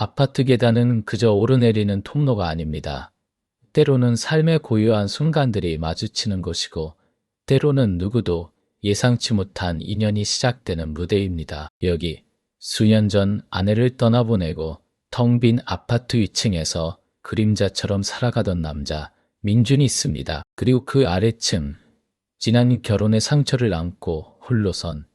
아파트 계단은 그저 오르내리는 통로가 아닙니다. 때로는 삶의 고요한 순간들이 마주치는 곳이고, 때로는 누구도 예상치 못한 인연이 시작되는 무대입니다. 여기 수년 전 아내를 떠나보내고 텅 빈 아파트 위층에서 그림자처럼 살아가던 남자 민준이 있습니다. 그리고 그 아래층, 지난 결혼의 상처를 안고 홀로선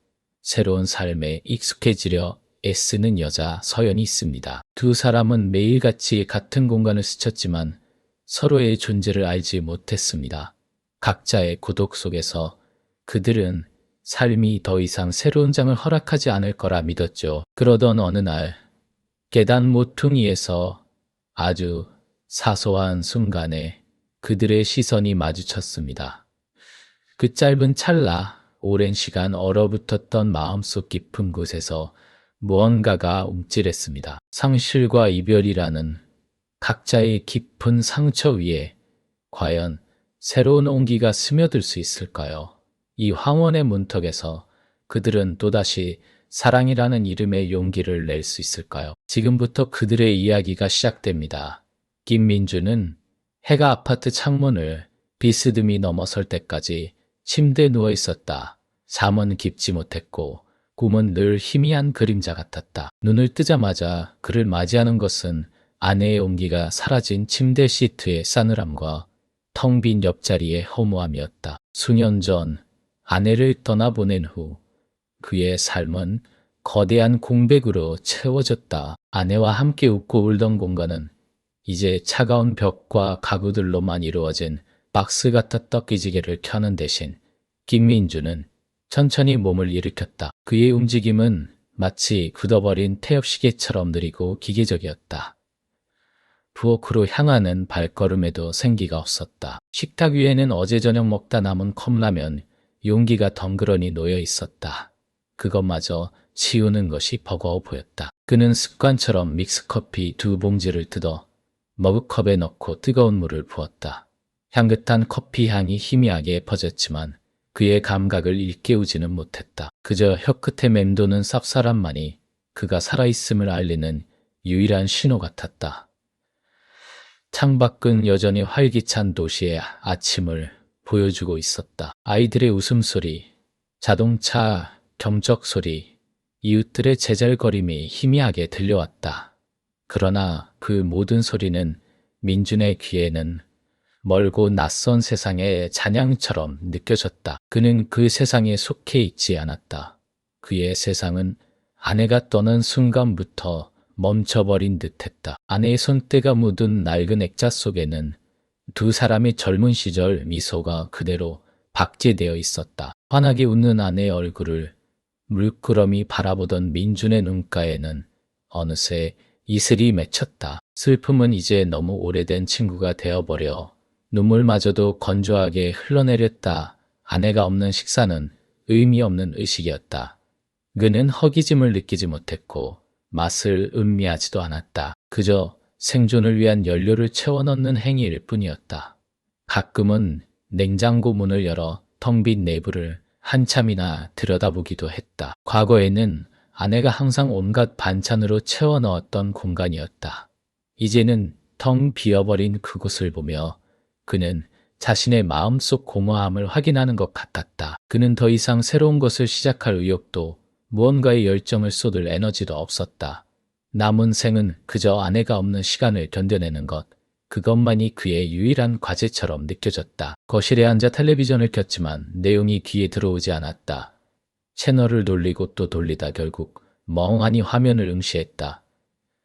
새로운 삶에 익숙해지려 애쓰는 여자 서연이 있습니다. 두 사람은 매일같이 같은 공간을 스쳤지만 서로의 존재를 알지 못했습니다. 각자의 고독 속에서 그들은 삶이 더 이상 새로운 장을 허락하지 않을 거라 믿었죠. 그러던 어느 날 계단 모퉁이에서 아주 사소한 순간에 그들의 시선이 마주쳤습니다. 그 짧은 찰나 오랜 시간 얼어붙었던 마음속 깊은 곳에서 무언가가 움찔했습니다. 상실과 이별이라는 각자의 깊은 상처 위에 과연 새로운 온기가 스며들 수 있을까요? 이 황혼의 문턱에서 그들은 또다시 사랑이라는 이름의 용기를 낼 수 있을까요? 지금부터 그들의 이야기가 시작됩니다. 김민주는 해가 아파트 창문을 비스듬히 넘어설 때까지 침대에 누워 있었다. 잠은 깊지 못했고 꿈은 늘 희미한 그림자 같았다. 눈을 뜨자마자 그를 맞이하는 것은 아내의 온기가 사라진 침대 시트의 싸늘함과 텅 빈 옆자리의 허무함이었다. 수년 전 아내를 떠나보낸 후 그의 삶은 거대한 공백으로 채워졌다. 아내와 함께 웃고 울던 공간은 이제 차가운 벽과 가구들로만 이루어진 박스 같았던 기지개를 켜는 대신 김민주는 천천히 몸을 일으켰다. 그의 움직임은 마치 굳어버린 태엽시계처럼 느리고 기계적이었다. 부엌으로 향하는 발걸음에도 생기가 없었다. 식탁 위에는 어제 저녁 먹다 남은 컵라면 용기가 덩그러니 놓여 있었다. 그것마저 치우는 것이 버거워 보였다. 그는 습관처럼 믹스커피 2봉지를 뜯어 머그컵에 넣고 뜨거운 물을 부었다. 향긋한 커피 향이 희미하게 퍼졌지만 그의 감각을 일깨우지는 못했다. 그저 혀끝에 맴도는 쌉쌀함만이 그가 살아있음을 알리는 유일한 신호 같았다. 창밖은 여전히 활기찬 도시의 아침을 보여주고 있었다. 아이들의 웃음소리, 자동차 경적 소리, 이웃들의 제잘거림이 희미하게 들려왔다. 그러나 그 모든 소리는 민준의 귀에는 멀고 낯선 세상의 잔향처럼 느껴졌다. 그는 그 세상에 속해 있지 않았다. 그의 세상은 아내가 떠난 순간부터 멈춰버린 듯했다. 아내의 손때가 묻은 낡은 액자 속에는 두 사람의 젊은 시절 미소가 그대로 박제되어 있었다. 환하게 웃는 아내의 얼굴을 물끄러미 바라보던 민준의 눈가에는 어느새 이슬이 맺혔다. 슬픔은 이제 너무 오래된 친구가 되어버려 눈물마저도 건조하게 흘러내렸다. 아내가 없는 식사는 의미 없는 의식이었다. 그는 허기짐을 느끼지 못했고 맛을 음미하지도 않았다. 그저 생존을 위한 연료를 채워 넣는 행위일 뿐이었다. 가끔은 냉장고 문을 열어 텅 빈 내부를 한참이나 들여다보기도 했다. 과거에는 아내가 항상 온갖 반찬으로 채워 넣었던 공간이었다. 이제는 텅 비어버린 그곳을 보며 그는 자신의 마음속 공허함을 확인하는 것 같았다. 그는 더 이상 새로운 것을 시작할 의욕도 무언가의 열정을 쏟을 에너지도 없었다. 남은 생은 그저 아내가 없는 시간을 견뎌내는 것, 그것만이 그의 유일한 과제처럼 느껴졌다. 거실에 앉아 텔레비전을 켰지만 내용이 귀에 들어오지 않았다. 채널을 돌리고 또 돌리다 결국 멍하니 화면을 응시했다.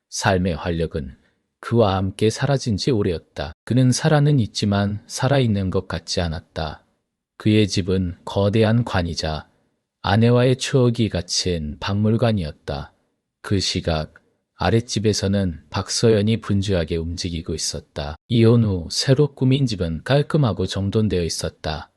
삶의 활력은 그와 함께 사라진 지 오래였다. 그는 살아는 있지만 살아있는 것 같지 않았다. 그의 집은 거대한 관이자 아내와의 추억이 갇힌 박물관이었다. 그 시각 아랫집에서는 박서연이 분주하게 움직이고 있었다. 이혼 후 새로 꾸민 집은 깔끔하고 정돈되어 있었다.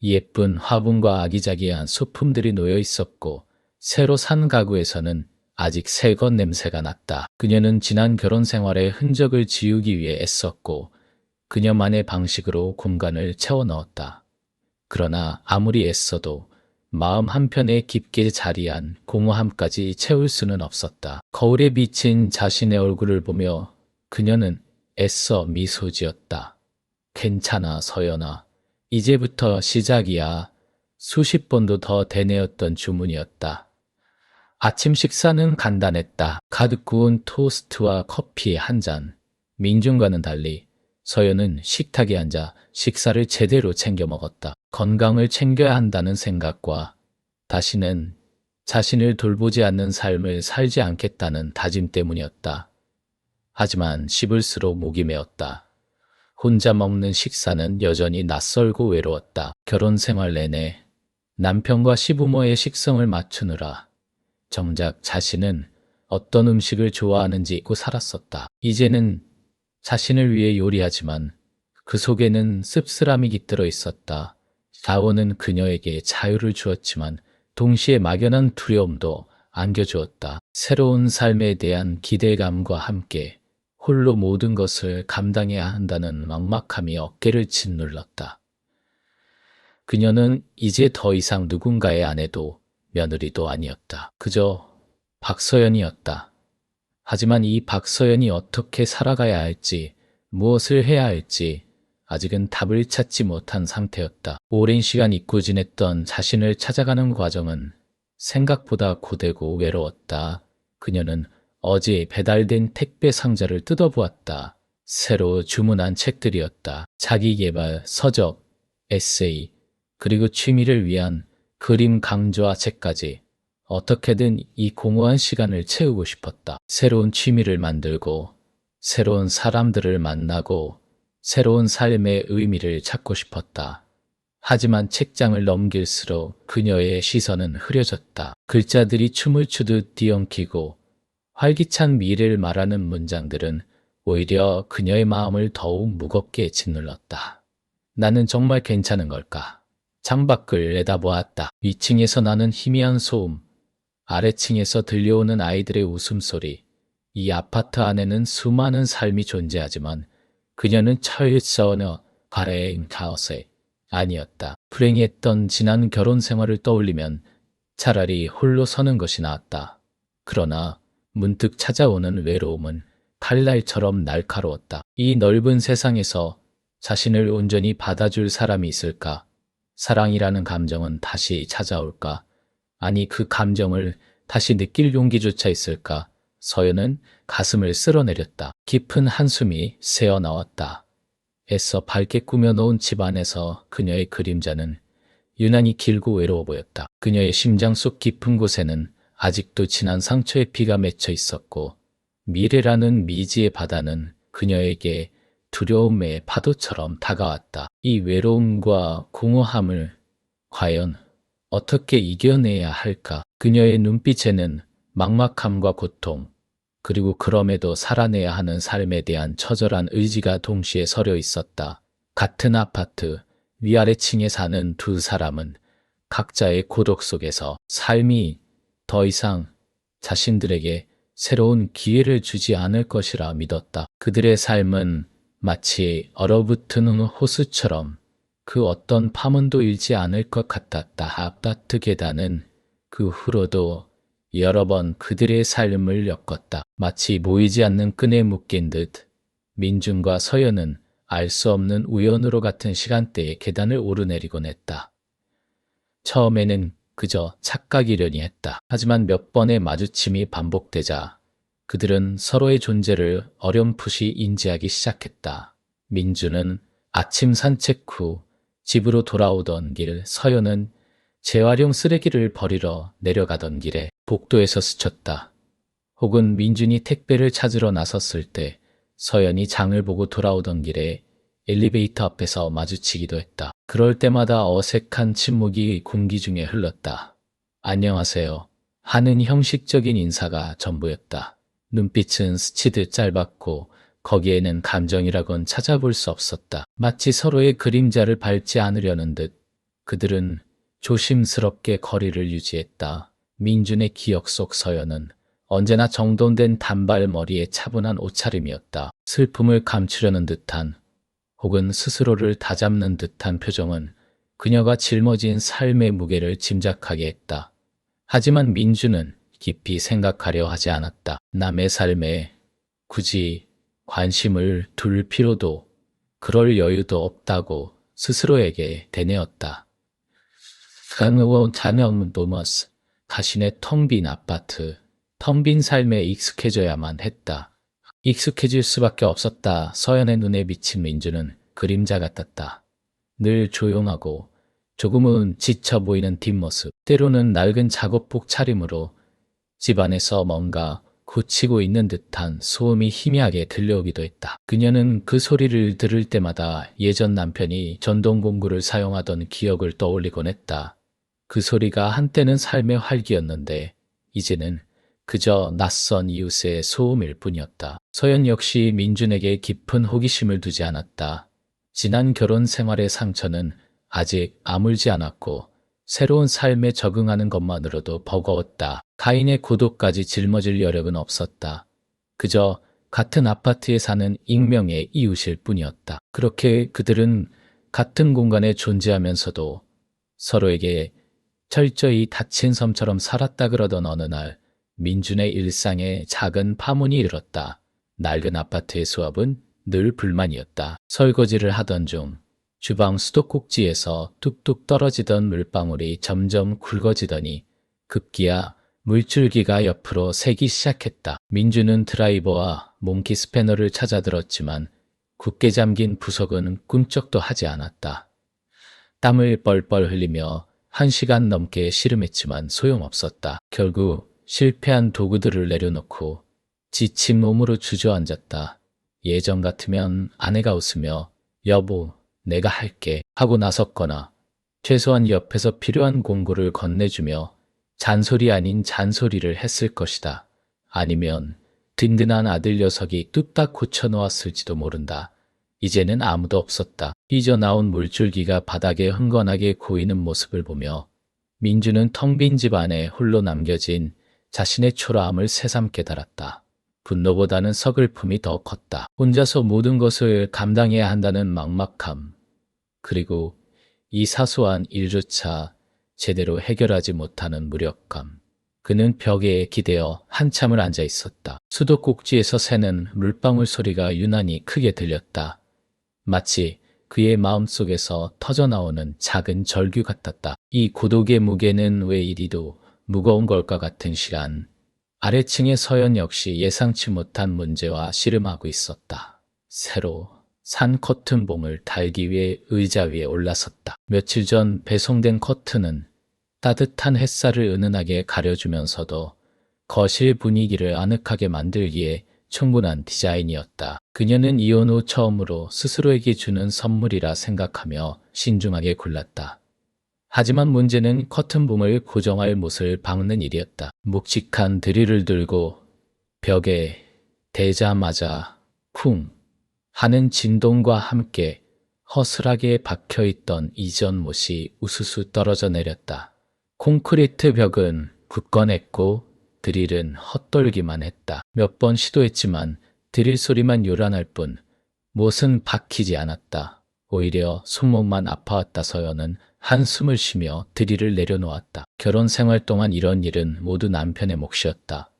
예쁜 화분과 아기자기한 소품들이 놓여 있었고 새로 산 가구에서는 아직 새것 냄새가 났다. 그녀는 지난 결혼 생활의 흔적을 지우기 위해 애썼고 그녀만의 방식으로 공간을 채워 넣었다. 그러나 아무리 애써도 마음 한편에 깊게 자리한 공허함까지 채울 수는 없었다. 거울에 비친 자신의 얼굴을 보며 그녀는 애써 미소 지었다. 괜찮아, 서연아. 이제부터 시작이야. 수십 번도 더 되뇌었던 주문이었다. 아침 식사는 간단했다. 가득 구운 토스트와 커피 한 잔. 민준과는 달리 서연은 식탁에 앉아 식사를 제대로 챙겨 먹었다. 건강을 챙겨야 한다는 생각과 다시는 자신을 돌보지 않는 삶을 살지 않겠다는 다짐 때문이었다. 하지만 씹을수록 목이 메었다. 혼자 먹는 식사는 여전히 낯설고 외로웠다. 결혼 생활 내내 남편과 시부모의 식성을 맞추느라 정작 자신은 어떤 음식을 좋아하는지 잊고 살았었다. 이제는 자신을 위해 요리하지만 그 속에는 씁쓸함이 깃들어 있었다. 자원은 그녀에게 자유를 주었지만 동시에 막연한 두려움도 안겨주었다. 새로운 삶에 대한 기대감과 함께 홀로 모든 것을 감당해야 한다는 막막함이 어깨를 짓눌렀다. 그녀는 이제 더 이상 누군가의 아내도 며느리도 아니었다. 그저 박서연이었다. 하지만 이 박서연이 어떻게 살아가야 할지, 무엇을 해야 할지 아직은 답을 찾지 못한 상태였다. 오랜 시간 잊고 지냈던 자신을 찾아가는 과정은 생각보다 고되고 외로웠다. 그녀는 어제 배달된 택배 상자를 뜯어보았다. 새로 주문한 책들이었다. 자기계발, 서적, 에세이, 그리고 취미를 위한 그림 강좌 책까지. 어떻게든 이 공허한 시간을 채우고 싶었다. 새로운 취미를 만들고, 새로운 사람들을 만나고, 새로운 삶의 의미를 찾고 싶었다. 하지만 책장을 넘길수록 그녀의 시선은 흐려졌다. 글자들이 춤을 추듯 뒤엉키고 활기찬 미래를 말하는 문장들은 오히려 그녀의 마음을 더욱 무겁게 짓눌렀다. 나는 정말 괜찮은 걸까? 창밖을 내다보았다. 위층에서 나는 희미한 소음, 아래층에서 들려오는 아이들의 웃음소리. 이 아파트 안에는 수많은 삶이 존재하지만 그녀는 철저히 바레인 카오스에 아니었다. 불행했던 지난 결혼 생활을 떠올리면 차라리 홀로 서는 것이 나았다. 그러나 문득 찾아오는 외로움은 칼날처럼 날카로웠다. 이 넓은 세상에서 자신을 온전히 받아줄 사람이 있을까? 사랑이라는 감정은 다시 찾아올까? 아니, 그 감정을 다시 느낄 용기조차 있을까? 서연은 가슴을 쓸어내렸다. 깊은 한숨이 새어나왔다. 애써 밝게 꾸며놓은 집안에서 그녀의 그림자는 유난히 길고 외로워 보였다. 그녀의 심장 속 깊은 곳에는 아직도 지난 상처의 피가 맺혀 있었고 미래라는 미지의 바다는 그녀에게 두려움의 파도처럼 다가왔다. 이 외로움과 공허함을 과연 어떻게 이겨내야 할까? 그녀의 눈빛에는 막막함과 고통, 그리고 그럼에도 살아내야 하는 삶에 대한 처절한 의지가 동시에 서려 있었다. 같은 아파트 위아래층에 사는 두 사람은 각자의 고독 속에서 삶이 더 이상 자신들에게 새로운 기회를 주지 않을 것이라 믿었다. 그들의 삶은 마치 얼어붙은 호수처럼 그 어떤 파문도 일지 않을 것 같았다. 아파트 계단은 그 후로도 여러 번 그들의 삶을 엮었다. 마치 보이지 않는 끈에 묶인 듯 민준과 서연은 알 수 없는 우연으로 같은 시간대에 계단을 오르내리곤 했다. 처음에는 그저 착각이려니 했다. 하지만 몇 번의 마주침이 반복되자 그들은 서로의 존재를 어렴풋이 인지하기 시작했다. 민준은 아침 산책 후 집으로 돌아오던 길, 서연은 재활용 쓰레기를 버리러 내려가던 길에 복도에서 스쳤다. 혹은 민준이 택배를 찾으러 나섰을 때 서연이 장을 보고 돌아오던 길에 엘리베이터 앞에서 마주치기도 했다. 그럴 때마다 어색한 침묵이 공기 중에 흘렀다. 안녕하세요 하는 형식적인 인사가 전부였다. 눈빛은 스치듯 짧았고 거기에는 감정이라곤 찾아볼 수 없었다. 마치 서로의 그림자를 밟지 않으려는 듯 그들은 조심스럽게 거리를 유지했다. 민준의 기억 속 서연은 언제나 정돈된 단발머리에 차분한 옷차림이었다. 슬픔을 감추려는 듯한 혹은 스스로를 다잡는 듯한 표정은 그녀가 짊어진 삶의 무게를 짐작하게 했다. 하지만 민주는 깊이 생각하려 하지 않았다. 남의 삶에 굳이 관심을 둘 필요도 그럴 여유도 없다고 스스로에게 되뇌었다. 강의원 자녀는 도머스, 자신의 텅 빈 아파트, 텅 빈 삶에 익숙해져야만 했다. 익숙해질 수밖에 없었다. 서연의 눈에 비친 민주는 그림자 같았다. 늘 조용하고 조금은 지쳐 보이는 뒷모습, 때로는 낡은 작업복 차림으로 집안에서 뭔가 고치고 있는 듯한 소음이 희미하게 들려오기도 했다. 그녀는 그 소리를 들을 때마다 예전 남편이 전동공구를 사용하던 기억을 떠올리곤 했다. 그 소리가 한때는 삶의 활기였는데 이제는 그저 낯선 이웃의 소음일 뿐이었다. 서연 역시 민준에게 깊은 호기심을 두지 않았다. 지난 결혼 생활의 상처는 아직 아물지 않았고 새로운 삶에 적응하는 것만으로도 버거웠다. 가인의 고독까지 짊어질 여력은 없었다. 그저 같은 아파트에 사는 익명의 이웃일 뿐이었다. 그렇게 그들은 같은 공간에 존재하면서도 서로에게 철저히 닫힌 섬처럼 살았다. 그러던 어느 날 민준의 일상에 작은 파문이 일었다. 낡은 아파트의 수압은 늘 불만이었다. 설거지를 하던 중 주방 수도꼭지에서 뚝뚝 떨어지던 물방울이 점점 굵어지더니 급기야 물줄기가 옆으로 새기 시작했다. 민주는 드라이버와 몽키 스패너를 찾아들었지만 굳게 잠긴 부속은 꿈쩍도 하지 않았다. 땀을 뻘뻘 흘리며 1시간 넘게 씨름했지만 소용없었다. 결국 실패한 도구들을 내려놓고 지친 몸으로 주저앉았다. 예전 같으면 아내가 웃으며 여보, 내가 할게 하고 나섰거나 최소한 옆에서 필요한 공구를 건네주며 잔소리 아닌 잔소리를 했을 것이다. 아니면 든든한 아들 녀석이 뚝딱 고쳐놓았을지도 모른다. 이제는 아무도 없었다. 삐져나온 물줄기가 바닥에 흥건하게 고이는 모습을 보며 민주는 텅 빈 집 안에 홀로 남겨진 자신의 초라함을 새삼 깨달았다. 분노보다는 서글픔이 더 컸다. 혼자서 모든 것을 감당해야 한다는 막막함, 그리고 이 사소한 일조차 제대로 해결하지 못하는 무력감. 그는 벽에 기대어 한참을 앉아 있었다. 수도꼭지에서 새는 물방울 소리가 유난히 크게 들렸다. 마치 그의 마음속에서 터져나오는 작은 절규 같았다. 이 고독의 무게는 왜 이리도 무거운 걸까 같은 시간. 아래층의 서연 역시 예상치 못한 문제와 씨름하고 있었다. 새로 산 커튼봉을 달기 위해 의자 위에 올라섰다. 며칠 전 배송된 커튼은 따뜻한 햇살을 은은하게 가려주면서도 거실 분위기를 아늑하게 만들기에 충분한 디자인이었다. 그녀는 이혼 후 처음으로 스스로에게 주는 선물이라 생각하며 신중하게 골랐다. 하지만 문제는 커튼봉을 고정할 못을 박는 일이었다. 묵직한 드릴을 들고 벽에 대자마자 쿵 하는 진동과 함께 허술하게 박혀있던 이전 못이 우수수 떨어져 내렸다. 콘크리트 벽은 굳건했고 드릴은 헛돌기만 했다. 몇 번 시도했지만 드릴 소리만 요란할 뿐 못은 박히지 않았다. 오히려 손목만 아파왔다. 서연은 한숨을 쉬며 드릴을 내려놓았다. 결혼 생활 동안 이런 일은 모두 남편의 몫이었다.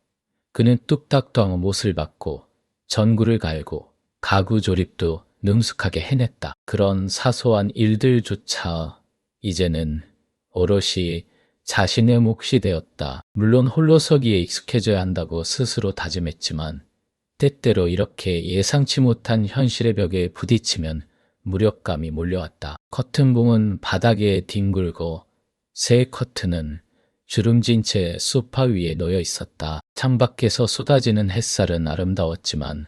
그는 뚝딱도 못을 박고 전구를 갈고 가구 조립도 능숙하게 해냈다. 그런 사소한 일들조차 이제는 오롯이 자신의 몫이 되었다. 물론 홀로서기에 익숙해져야 한다고 스스로 다짐했지만 때때로 이렇게 예상치 못한 현실의 벽에 부딪히면 무력감이 몰려왔다. 커튼봉은 바닥에 뒹굴고 새 커튼은 주름진 채 소파 위에 놓여 있었다. 창밖에서 쏟아지는 햇살은 아름다웠지만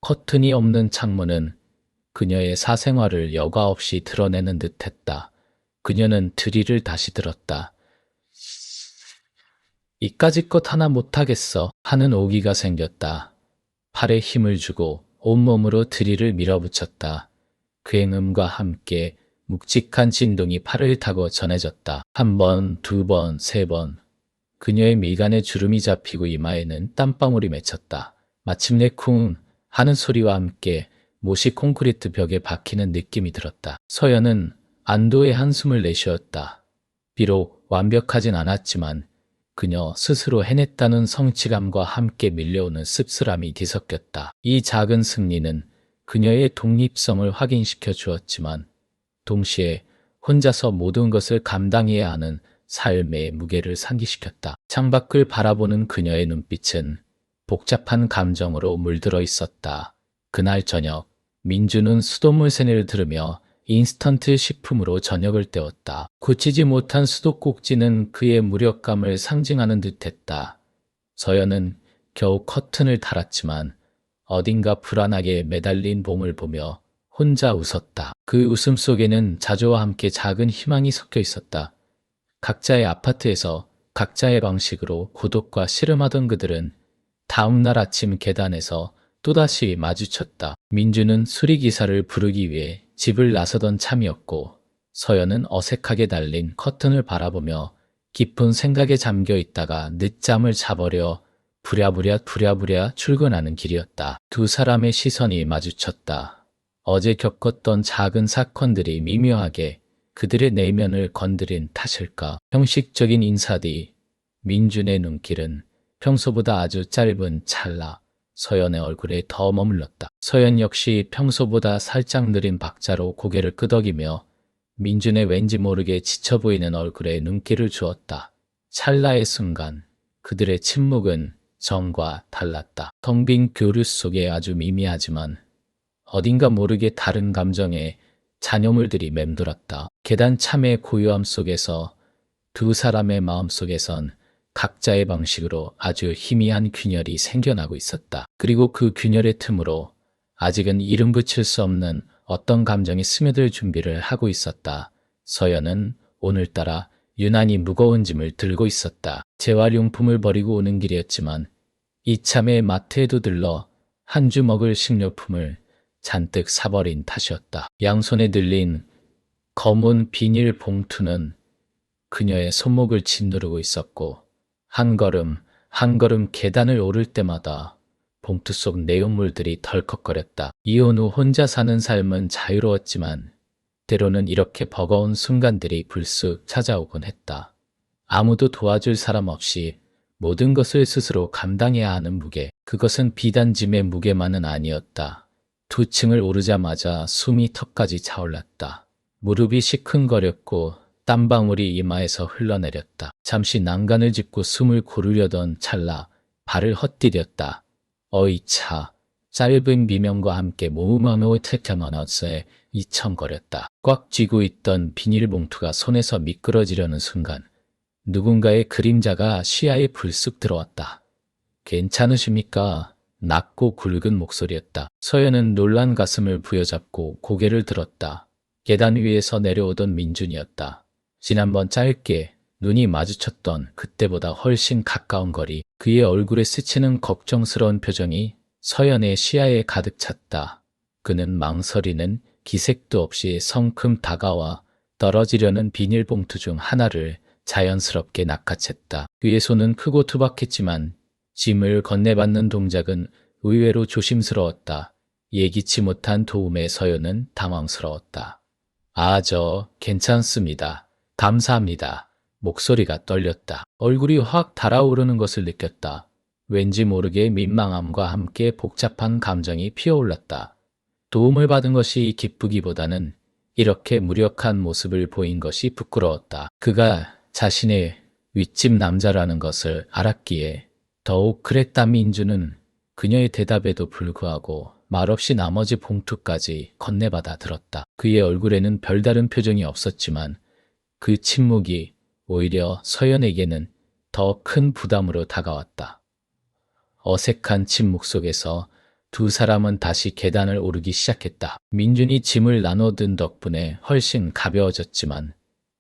커튼이 없는 창문은 그녀의 사생활을 여과 없이 드러내는 듯했다. 그녀는 드릴을 다시 들었다. 이까짓 것 하나 못하겠어 하는 오기가 생겼다. 팔에 힘을 주고 온몸으로 드릴을 밀어붙였다. 굉음과 함께 묵직한 진동이 팔을 타고 전해졌다. 한 번, 두 번, 세 번. 그녀의 미간에 주름이 잡히고 이마에는 땀방울이 맺혔다. 마침내 쿵 하는 소리와 함께 못이 콘크리트 벽에 박히는 느낌이 들었다. 서연은 안도의 한숨을 내쉬었다. 비록 완벽하진 않았지만 그녀 스스로 해냈다는 성취감과 함께 밀려오는 씁쓸함이 뒤섞였다. 이 작은 승리는 그녀의 독립성을 확인시켜 주었지만 동시에 혼자서 모든 것을 감당해야 하는 삶의 무게를 상기시켰다. 창밖을 바라보는 그녀의 눈빛은 복잡한 감정으로 물들어 있었다. 그날 저녁, 민주는 수돗물 세례를 들으며 인스턴트 식품으로 저녁을 때웠다. 고치지 못한 수도꼭지는 그의 무력감을 상징하는 듯했다. 서연은 겨우 커튼을 달았지만 어딘가 불안하게 매달린 봉을 보며 혼자 웃었다. 그 웃음 속에는 자조와 함께 작은 희망이 섞여 있었다. 각자의 아파트에서 각자의 방식으로 고독과 씨름하던 그들은 다음날 아침 계단에서 또다시 마주쳤다. 민주는 수리기사를 부르기 위해 집을 나서던 참이었고 서연은 어색하게 달린 커튼을 바라보며 깊은 생각에 잠겨 있다가 늦잠을 자버려 부랴부랴 출근하는 길이었다. 두 사람의 시선이 마주쳤다. 어제 겪었던 작은 사건들이 미묘하게 그들의 내면을 건드린 탓일까. 형식적인 인사 뒤 민준의 눈길은 평소보다 아주 짧은 찰나 서연의 얼굴에 더 머물렀다. 서연 역시 평소보다 살짝 느린 박자로 고개를 끄덕이며 민준의 왠지 모르게 지쳐 보이는 얼굴에 눈길을 주었다. 찰나의 순간 그들의 침묵은 전과 달랐다. 텅 빈 교류 속에 아주 미미하지만 어딘가 모르게 다른 감정의 잔여물들이 맴돌았다. 계단 참의 고요함 속에서 두 사람의 마음속에선 각자의 방식으로 아주 희미한 균열이 생겨나고 있었다. 그리고 그 균열의 틈으로 아직은 이름 붙일 수 없는 어떤 감정이 스며들 준비를 하고 있었다. 서연은 오늘따라 유난히 무거운 짐을 들고 있었다. 재활용품을 버리고 오는 길이었지만 이참에 마트에도 들러 한 주 먹을 식료품을 잔뜩 사버린 탓이었다. 양손에 들린 검은 비닐 봉투는 그녀의 손목을 짓누르고 있었고 한 걸음 한 걸음 계단을 오를 때마다 봉투 속 내용물들이 덜컥거렸다. 이혼 후 혼자 사는 삶은 자유로웠지만 때로는 이렇게 버거운 순간들이 불쑥 찾아오곤 했다. 아무도 도와줄 사람 없이 모든 것을 스스로 감당해야 하는 무게. 그것은 비단 짐의 무게만은 아니었다. 두 층을 오르자마자 숨이 턱까지 차올랐다. 무릎이 시큰거렸고 땀방울이 이마에서 흘러내렸다. 잠시 난간을 짚고 숨을 고르려던 찰나 발을 헛디뎠다. 어이차. 짧은 비명과 함께 모음하며 태켜너너스에 이청거렸다. 꽉 쥐고 있던 비닐봉투가 손에서 미끄러지려는 순간 누군가의 그림자가 시야에 불쑥 들어왔다. 괜찮으십니까? 낮고 굵은 목소리였다. 서연은 놀란 가슴을 부여잡고 고개를 들었다. 계단 위에서 내려오던 민준이었다. 지난번 짧게 눈이 마주쳤던 그때보다 훨씬 가까운 거리. 그의 얼굴에 스치는 걱정스러운 표정이 서연의 시야에 가득 찼다. 그는 망설이는 기색도 없이 성큼 다가와 떨어지려는 비닐봉투 중 하나를 자연스럽게 낚아챘다. 그의 손은 크고 투박했지만 짐을 건네받는 동작은 의외로 조심스러웠다. 예기치 못한 도움에 서연은 당황스러웠다. 괜찮습니다. 감사합니다. 목소리가 떨렸다. 얼굴이 확 달아오르는 것을 느꼈다. 왠지 모르게 민망함과 함께 복잡한 감정이 피어올랐다. 도움을 받은 것이 기쁘기보다는 이렇게 무력한 모습을 보인 것이 부끄러웠다. 그가 자신의 윗집 남자라는 것을 알았기에 더욱 그랬다. 민주는 그녀의 대답에도 불구하고 말없이 나머지 봉투까지 건네받아 들었다. 그의 얼굴에는 별다른 표정이 없었지만 그 침묵이 오히려 서연에게는 더 큰 부담으로 다가왔다. 어색한 침묵 속에서 두 사람은 다시 계단을 오르기 시작했다. 민준이 짐을 나눠든 덕분에 훨씬 가벼워졌지만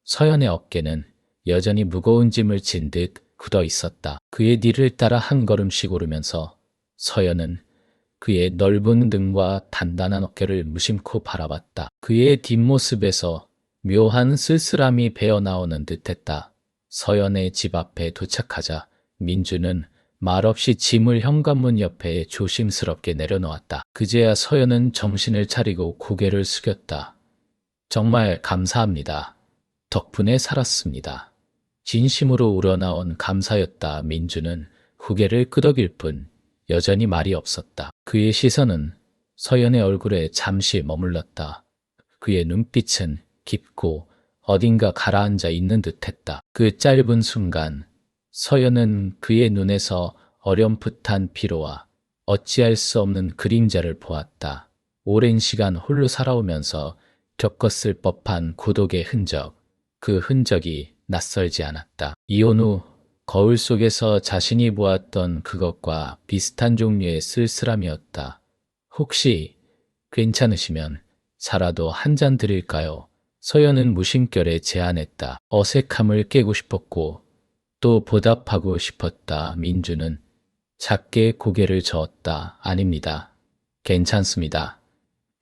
서연의 어깨는 여전히 무거운 짐을 진 듯 굳어 있었다. 그의 뒤를 따라 한 걸음씩 오르면서 서연은 그의 넓은 등과 단단한 어깨를 무심코 바라봤다. 그의 뒷모습에서 묘한 쓸쓸함이 배어나오는 듯했다. 서연의 집 앞에 도착하자 민주는 말없이 짐을 현관문 옆에 조심스럽게 내려놓았다. 그제야 서연은 정신을 차리고 고개를 숙였다. 정말 감사합니다. 덕분에 살았습니다. 진심으로 우러나온 감사였다. 민주는 고개를 끄덕일 뿐 여전히 말이 없었다. 그의 시선은 서연의 얼굴에 잠시 머물렀다. 그의 눈빛은 깊고 어딘가 가라앉아 있는 듯했다. 그 짧은 순간 서연은 그의 눈에서 어렴풋한 피로와 어찌할 수 없는 그림자를 보았다. 오랜 시간 홀로 살아오면서 겪었을 법한 고독의 흔적, 그 흔적이 낯설지 않았다. 이혼 후 거울 속에서 자신이 보았던 그것과 비슷한 종류의 쓸쓸함이었다. 혹시 괜찮으시면 차라도 한 잔 드릴까요? 서연은 무심결에 제안했다. 어색함을 깨고 싶었고 또 보답하고 싶었다. 민주는 작게 고개를 저었다. 아닙니다. 괜찮습니다.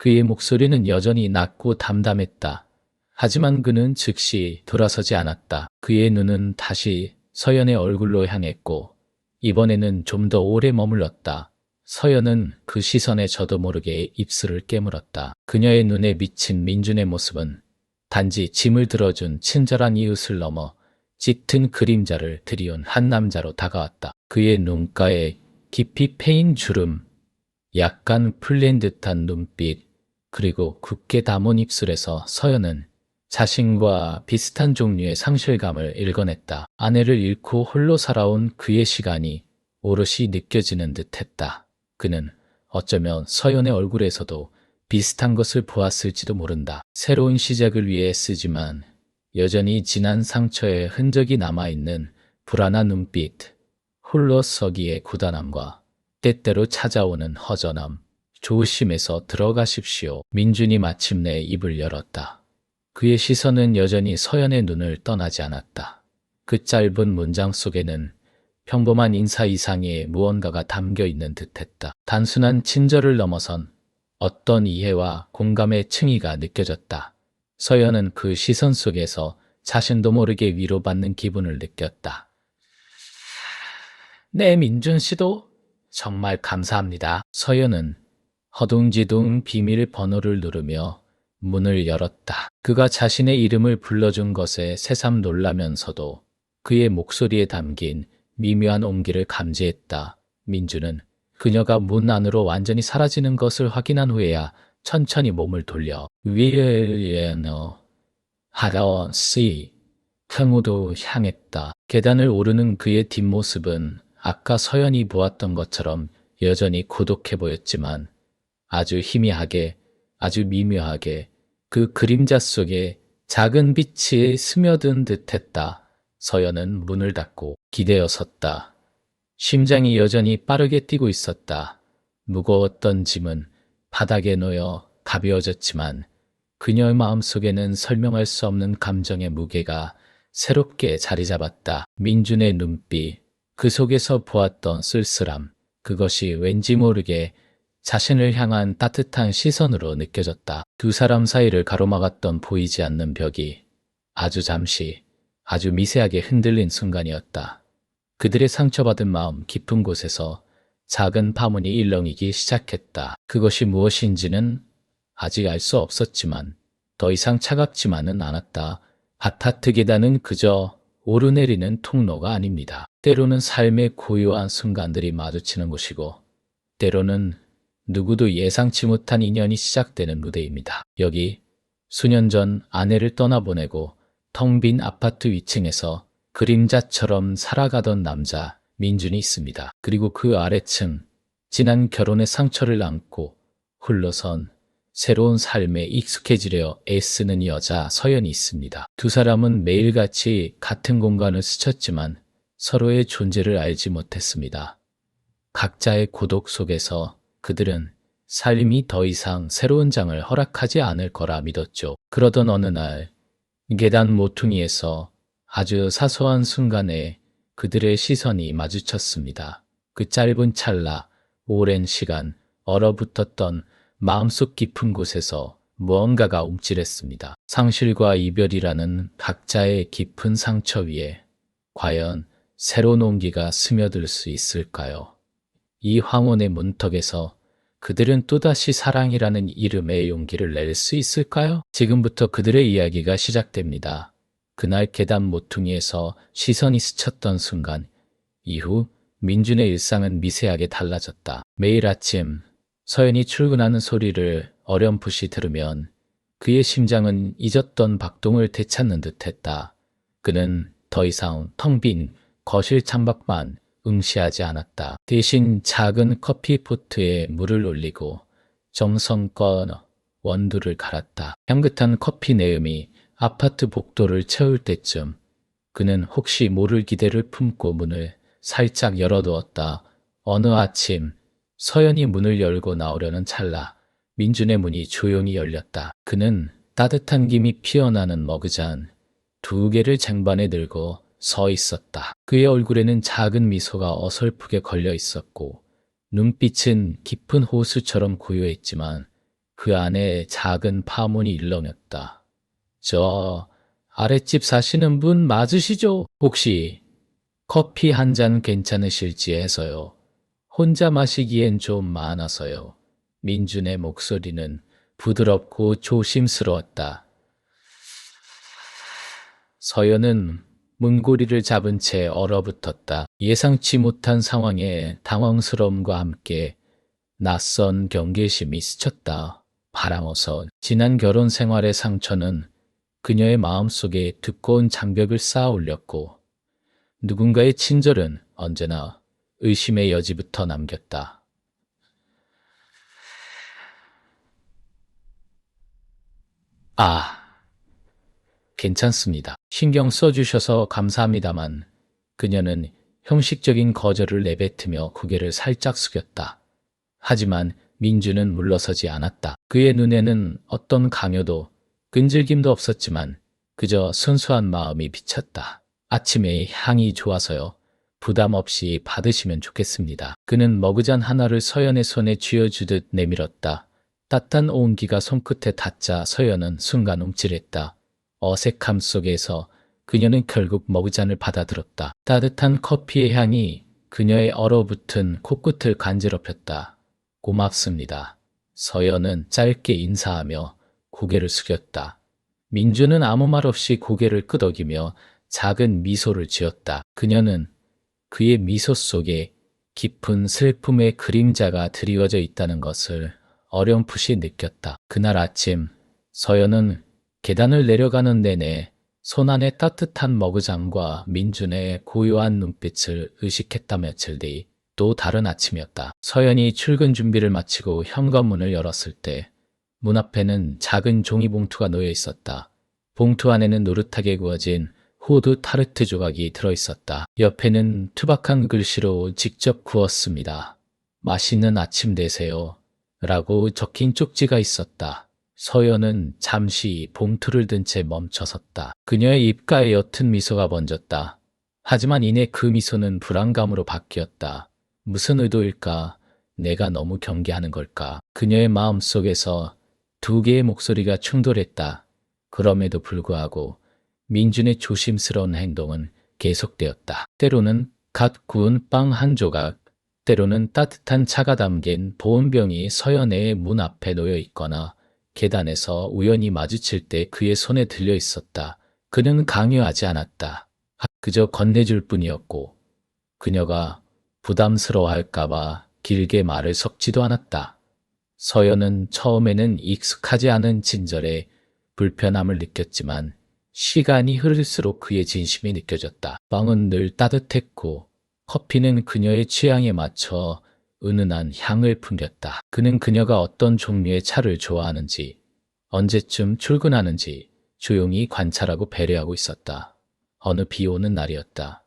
그의 목소리는 여전히 낮고 담담했다. 하지만 그는 즉시 돌아서지 않았다. 그의 눈은 다시 서연의 얼굴로 향했고 이번에는 좀 더 오래 머물렀다. 서연은 그 시선에 저도 모르게 입술을 깨물었다. 그녀의 눈에 비친 민준의 모습은 단지 짐을 들어준 친절한 이웃을 넘어 짙은 그림자를 들이운 한 남자로 다가왔다. 그의 눈가에 깊이 패인 주름, 약간 풀린 듯한 눈빛, 그리고 굳게 담은 입술에서 서연은 자신과 비슷한 종류의 상실감을 읽어냈다. 아내를 잃고 홀로 살아온 그의 시간이 오롯이 느껴지는 듯했다. 그는 어쩌면 서연의 얼굴에서도 비슷한 것을 보았을지도 모른다. 새로운 시작을 위해 쓰지만 여전히 지난 상처에 흔적이 남아있는 불안한 눈빛, 홀로 서기의 고단함과 때때로 찾아오는 허전함. 조심해서 들어가십시오. 민준이 마침내 입을 열었다. 그의 시선은 여전히 서연의 눈을 떠나지 않았다. 그 짧은 문장 속에는 평범한 인사 이상의 무언가가 담겨 있는 듯했다. 단순한 친절을 넘어선 어떤 이해와 공감의 층위가 느껴졌다. 서연은 그 시선 속에서 자신도 모르게 위로받는 기분을 느꼈다. 네, 민준 씨도 정말 감사합니다. 서연은 허둥지둥 비밀번호를 누르며 문을 열었다. 그가 자신의 이름을 불러준 것에 새삼 놀라면서도 그의 목소리에 담긴 미묘한 온기를 감지했다. 민주는 그녀가 문 안으로 완전히 사라지는 것을 확인한 후에야 천천히 몸을 돌려 위에너 하라씨 향후도 향했다. 계단을 오르는 그의 뒷모습은 아까 서연이 보았던 것처럼 여전히 고독해 보였지만 아주 희미하게, 아주 미묘하게 그 그림자 속에 작은 빛이 스며든 듯했다. 서연은 문을 닫고 기대어 섰다. 심장이 여전히 빠르게 뛰고 있었다. 무거웠던 짐은 바닥에 놓여 가벼워졌지만 그녀의 마음속에는 설명할 수 없는 감정의 무게가 새롭게 자리 잡았다. 민준의 눈빛, 그 속에서 보았던 쓸쓸함, 그것이 왠지 모르게 자신을 향한 따뜻한 시선으로 느껴졌다. 두 사람 사이를 가로막았던 보이지 않는 벽이 아주 잠시, 아주 미세하게 흔들린 순간이었다. 그들의 상처받은 마음 깊은 곳에서 작은 파문이 일렁이기 시작했다. 그것이 무엇인지는 아직 알 수 없었지만 더 이상 차갑지만은 않았다. 아파트 계단은 그저 오르내리는 통로가 아닙니다. 때로는 삶의 고요한 순간들이 마주치는 곳이고 때로는 누구도 예상치 못한 인연이 시작되는 무대입니다. 여기 수년 전 아내를 떠나보내고 텅 빈 아파트 위층에서 그림자처럼 살아가던 남자 민준이 있습니다. 그리고 그 아래층 지난 결혼의 상처를 안고 홀로선 새로운 삶에 익숙해지려 애쓰는 여자 서연이 있습니다. 두 사람은 매일같이 같은 공간을 스쳤지만 서로의 존재를 알지 못했습니다. 각자의 고독 속에서 그들은 삶이 더 이상 새로운 장을 허락하지 않을 거라 믿었죠. 그러던 어느 날 계단 모퉁이에서 아주 사소한 순간에 그들의 시선이 마주쳤습니다. 그 짧은 찰나, 오랜 시간 얼어붙었던 마음속 깊은 곳에서 무언가가 움찔했습니다. 상실과 이별이라는 각자의 깊은 상처 위에 과연 새로운 온기가 스며들 수 있을까요? 이 황혼의 문턱에서 그들은 또다시 사랑이라는 이름의 용기를 낼 수 있을까요? 지금부터 그들의 이야기가 시작됩니다. 그날 계단 모퉁이에서 시선이 스쳤던 순간, 이후 민준의 일상은 미세하게 달라졌다. 매일 아침 서연이 출근하는 소리를 어렴풋이 들으면 그의 심장은 잊었던 박동을 되찾는 듯했다. 그는 더 이상 텅 빈 거실 창밖만 응시하지 않았다. 대신 작은 커피포트에 물을 올리고 정성껏 원두를 갈았다. 향긋한 커피 내음이 아파트 복도를 채울 때쯤 그는 혹시 모를 기대를 품고 문을 살짝 열어두었다. 어느 아침 서연이 문을 열고 나오려는 찰나 민준의 문이 조용히 열렸다. 그는 따뜻한 김이 피어나는 머그잔 2개를 쟁반에 들고 서 있었다. 그의 얼굴에는 작은 미소가 어설프게 걸려 있었고 눈빛은 깊은 호수처럼 고요했지만 그 안에 작은 파문이 일렁였다. 저 아랫집 사시는 분 맞으시죠? 혹시 커피 한 잔 괜찮으실지 해서요. 혼자 마시기엔 좀 많아서요. 민준의 목소리는 부드럽고 조심스러웠다. 서연은 문고리를 잡은 채 얼어붙었다. 예상치 못한 상황에 당황스러움과 함께 낯선 경계심이 스쳤다. 바람어서 지난 결혼 생활의 상처는 그녀의 마음속에 두꺼운 장벽을 쌓아 올렸고 누군가의 친절은 언제나 의심의 여지부터 남겼다. 아, 괜찮습니다. 신경 써주셔서 감사합니다만 그녀는 형식적인 거절을 내뱉으며 고개를 살짝 숙였다. 하지만 민주는 물러서지 않았다. 그의 눈에는 어떤 강요도 끈질김도 없었지만 그저 순수한 마음이 비쳤다. 아침에 향이 좋아서요. 부담 없이 받으시면 좋겠습니다. 그는 머그잔 하나를 서연의 손에 쥐어주듯 내밀었다. 따뜻한 온기가 손끝에 닿자 서연은 순간 움찔했다. 어색함 속에서 그녀는 결국 머그잔을 받아들었다. 따뜻한 커피의 향이 그녀의 얼어붙은 코끝을 간지럽혔다. 고맙습니다. 서연은 짧게 인사하며 고개를 숙였다. 민주는 아무 말 없이 고개를 끄덕이며 작은 미소를 지었다. 그녀는 그의 미소 속에 깊은 슬픔의 그림자가 드리워져 있다는 것을 어렴풋이 느꼈다. 그날 아침 서연은 계단을 내려가는 내내 손안의 따뜻한 머그잔과 민준의 고요한 눈빛을 의식했다. 며칠 뒤 또 다른 아침이었다. 서연이 출근 준비를 마치고 현관문을 열었을 때 문 앞에는 작은 종이 봉투가 놓여 있었다. 봉투 안에는 노릇하게 구워진 호두 타르트 조각이 들어있었다. 옆에는 투박한 글씨로 직접 구웠습니다. 맛있는 아침 되세요. 라고 적힌 쪽지가 있었다. 서연은 잠시 봉투를 든 채 멈춰섰다. 그녀의 입가에 옅은 미소가 번졌다. 하지만 이내 그 미소는 불안감으로 바뀌었다. 무슨 의도일까? 내가 너무 경계하는 걸까? 그녀의 마음속에서 2개의 목소리가 충돌했다. 그럼에도 불구하고 민준의 조심스러운 행동은 계속되었다. 때로는 갓 구운 빵 한 조각, 때로는 따뜻한 차가 담긴 보온병이 서연의 문 앞에 놓여 있거나 계단에서 우연히 마주칠 때 그의 손에 들려 있었다. 그는 강요하지 않았다. 그저 건네줄 뿐이었고 그녀가 부담스러워할까봐 길게 말을 섞지도 않았다. 서연은 처음에는 익숙하지 않은 친절에 불편함을 느꼈지만 시간이 흐를수록 그의 진심이 느껴졌다. 빵은 늘 따뜻했고 커피는 그녀의 취향에 맞춰 은은한 향을 풍겼다. 그는 그녀가 어떤 종류의 차를 좋아하는지, 언제쯤 출근하는지 조용히 관찰하고 배려하고 있었다. 어느 비 오는 날이었다.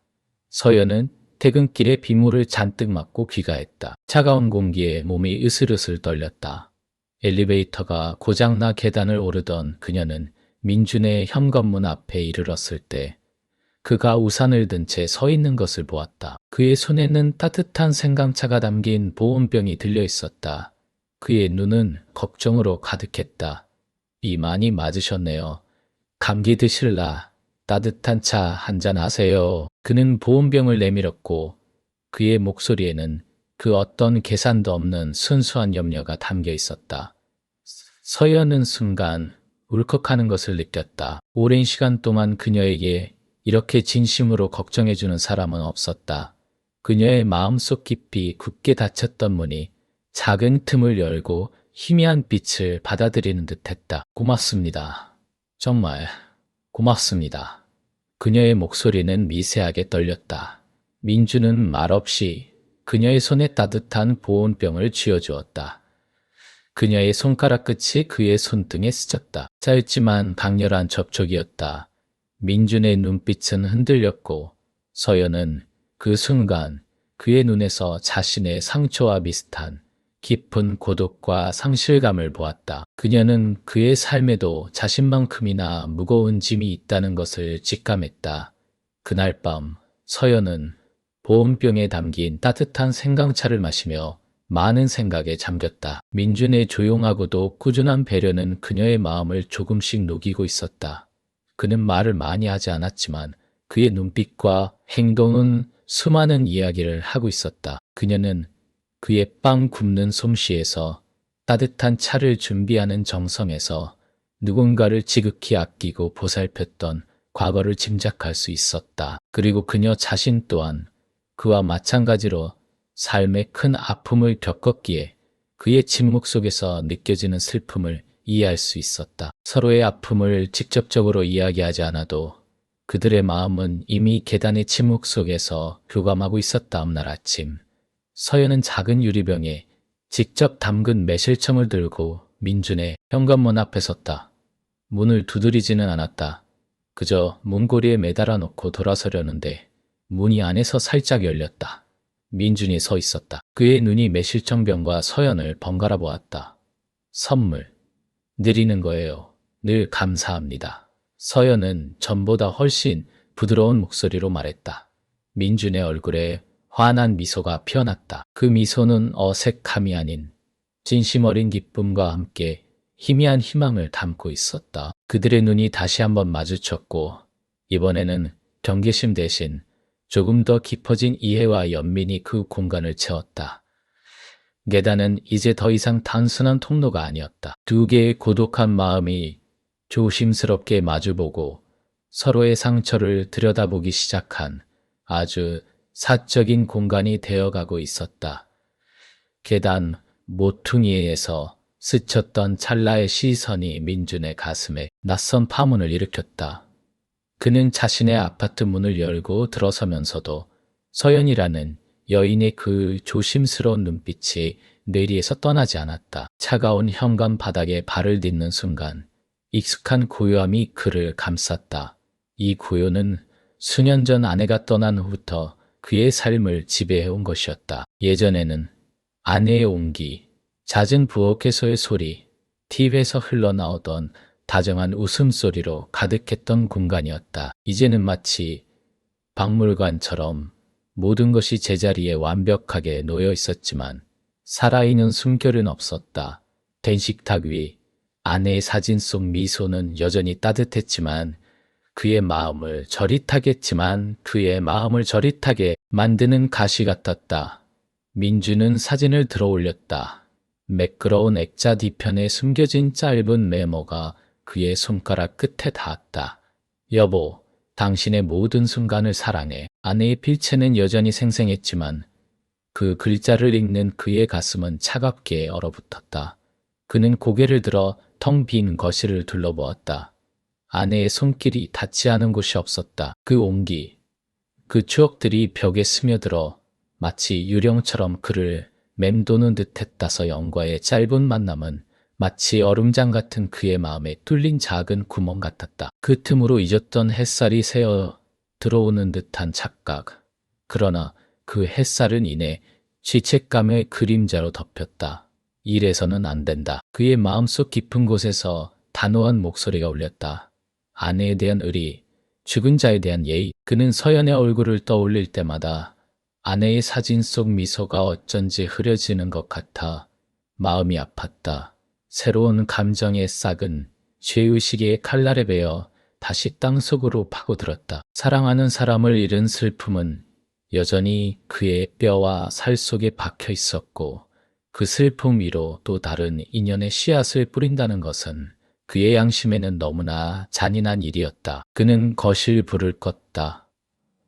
서연은 퇴근길에 빗물을 잔뜩 맞고 귀가했다. 차가운 공기에 몸이 으슬으슬 떨렸다. 엘리베이터가 고장나 계단을 오르던 그녀는 민준의 현관문 앞에 이르렀을 때 그가 우산을 든 채 서 있는 것을 보았다. 그의 손에는 따뜻한 생강차가 담긴 보온병이 들려 있었다. 그의 눈은 걱정으로 가득했다. 비 많이 맞으셨네요. 감기 드실라. 따뜻한 차 한잔 하세요. 그는 보온병을 내밀었고 그의 목소리에는 그 어떤 계산도 없는 순수한 염려가 담겨 있었다. 서연은 순간 울컥하는 것을 느꼈다. 오랜 시간 동안 그녀에게 이렇게 진심으로 걱정해주는 사람은 없었다. 그녀의 마음속 깊이 굳게 닫혔던 문이 작은 틈을 열고 희미한 빛을 받아들이는 듯했다. 고맙습니다. 정말 고맙습니다. 그녀의 목소리는 미세하게 떨렸다. 민주는 말없이 그녀의 손에 따뜻한 보온병을 쥐어주었다. 그녀의 손가락 끝이 그의 손등에 스쳤다. 짧지만 강렬한 접촉이었다. 민준의 눈빛은 흔들렸고 서연은 그 순간 그의 눈에서 자신의 상처와 비슷한 깊은 고독과 상실감을 보았다. 그녀는 그의 삶에도 자신만큼이나 무거운 짐이 있다는 것을 직감했다. 그날 밤 서연은 보온병에 담긴 따뜻한 생강차를 마시며 많은 생각에 잠겼다. 민준의 조용하고도 꾸준한 배려는 그녀의 마음을 조금씩 녹이고 있었다. 그는 말을 많이 하지 않았지만 그의 눈빛과 행동은 수많은 이야기를 하고 있었다. 그녀는 그의 빵 굽는 솜씨에서 따뜻한 차를 준비하는 정성에서 누군가를 지극히 아끼고 보살폈던 과거를 짐작할 수 있었다. 그리고 그녀 자신 또한 그와 마찬가지로 삶의 큰 아픔을 겪었기에 그의 침묵 속에서 느껴지는 슬픔을 이해할 수 있었다. 서로의 아픔을 직접적으로 이야기하지 않아도 그들의 마음은 이미 계단의 침묵 속에서 교감하고 있었다. 다음날 아침 서연은 작은 유리병에 직접 담근 매실청을 들고 민준의 현관문 앞에 섰다. 문을 두드리지는 않았다. 그저 문고리에 매달아 놓고 돌아서려는데 문이 안에서 살짝 열렸다. 민준이 서 있었다. 그의 눈이 매실청병과 서연을 번갈아 보았다. 선물. 드리는 거예요. 늘 감사합니다. 서연은 전보다 훨씬 부드러운 목소리로 말했다. 민준의 얼굴에 환한 미소가 피어났다. 그 미소는 어색함이 아닌 진심 어린 기쁨과 함께 희미한 희망을 담고 있었다. 그들의 눈이 다시 한번 마주쳤고 이번에는 경계심 대신 조금 더 깊어진 이해와 연민이 그 공간을 채웠다. 계단은 이제 더 이상 단순한 통로가 아니었다. 두 개의 고독한 마음이 조심스럽게 마주보고 서로의 상처를 들여다보기 시작한 아주 사적인 공간이 되어가고 있었다. 계단 모퉁이에서 스쳤던 찰나의 시선이 민준의 가슴에 낯선 파문을 일으켰다. 그는 자신의 아파트 문을 열고 들어서면서도 서연이라는 여인의 그 조심스러운 눈빛이 뇌리에서 떠나지 않았다. 차가운 현관 바닥에 발을 딛는 순간 익숙한 고요함이 그를 감쌌다. 이 고요는 수년 전 아내가 떠난 후부터 그의 삶을 지배해온 것이었다. 예전에는 아내의 온기, 잦은 부엌에서의 소리, TV에서 흘러나오던 다정한 웃음소리로 가득했던 공간이었다. 이제는 마치 박물관처럼 모든 것이 제자리에 완벽하게 놓여 있었지만 살아있는 숨결은 없었다. 된 식탁 위 아내의 사진 속 미소는 여전히 따뜻했지만 그의 마음을 저릿하게 만드는 가시 같았다. 민주는 사진을 들어 올렸다. 매끄러운 액자 뒤편에 숨겨진 짧은 메모가 그의 손가락 끝에 닿았다. 여보, 당신의 모든 순간을 사랑해. 아내의 필체는 여전히 생생했지만 그 글자를 읽는 그의 가슴은 차갑게 얼어붙었다. 그는 고개를 들어 텅 빈 거실을 둘러보았다. 아내의 손길이 닿지 않은 곳이 없었다. 그 온기, 그 추억들이 벽에 스며들어 마치 유령처럼 그를 맴도는 듯했다. 서연과의 짧은 만남은 마치 얼음장 같은 그의 마음에 뚫린 작은 구멍 같았다. 그 틈으로 잊었던 햇살이 새어 들어오는 듯한 착각. 그러나 그 햇살은 이내 죄책감의 그림자로 덮였다. 이래서는 안 된다. 그의 마음속 깊은 곳에서 단호한 목소리가 울렸다. 아내에 대한 의리, 죽은 자에 대한 예의. 그는 서연의 얼굴을 떠올릴 때마다 아내의 사진 속 미소가 어쩐지 흐려지는 것 같아 마음이 아팠다. 새로운 감정의 싹은 죄의식의 칼날에 베어 다시 땅속으로 파고들었다. 사랑하는 사람을 잃은 슬픔은 여전히 그의 뼈와 살 속에 박혀 있었고 그 슬픔 위로 또 다른 인연의 씨앗을 뿌린다는 것은 그의 양심에는 너무나 잔인한 일이었다. 그는 거실 불을 껐다.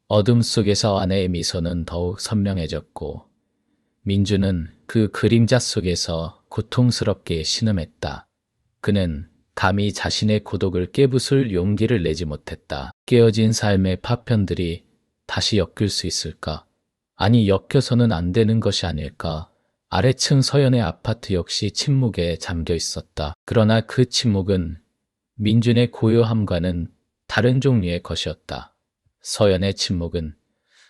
어둠 속에서 아내의 미소는 더욱 선명해졌고 민주는 그 그림자 속에서 고통스럽게 신음했다. 그는 감히 자신의 고독을 깨부술 용기를 내지 못했다. 깨어진 삶의 파편들이 다시 엮일 수 있을까? 아니, 엮여서는 안 되는 것이 아닐까? 아래층 서연의 아파트 역시 침묵에 잠겨 있었다. 그러나 그 침묵은 민준의 고요함과는 다른 종류의 것이었다. 서연의 침묵은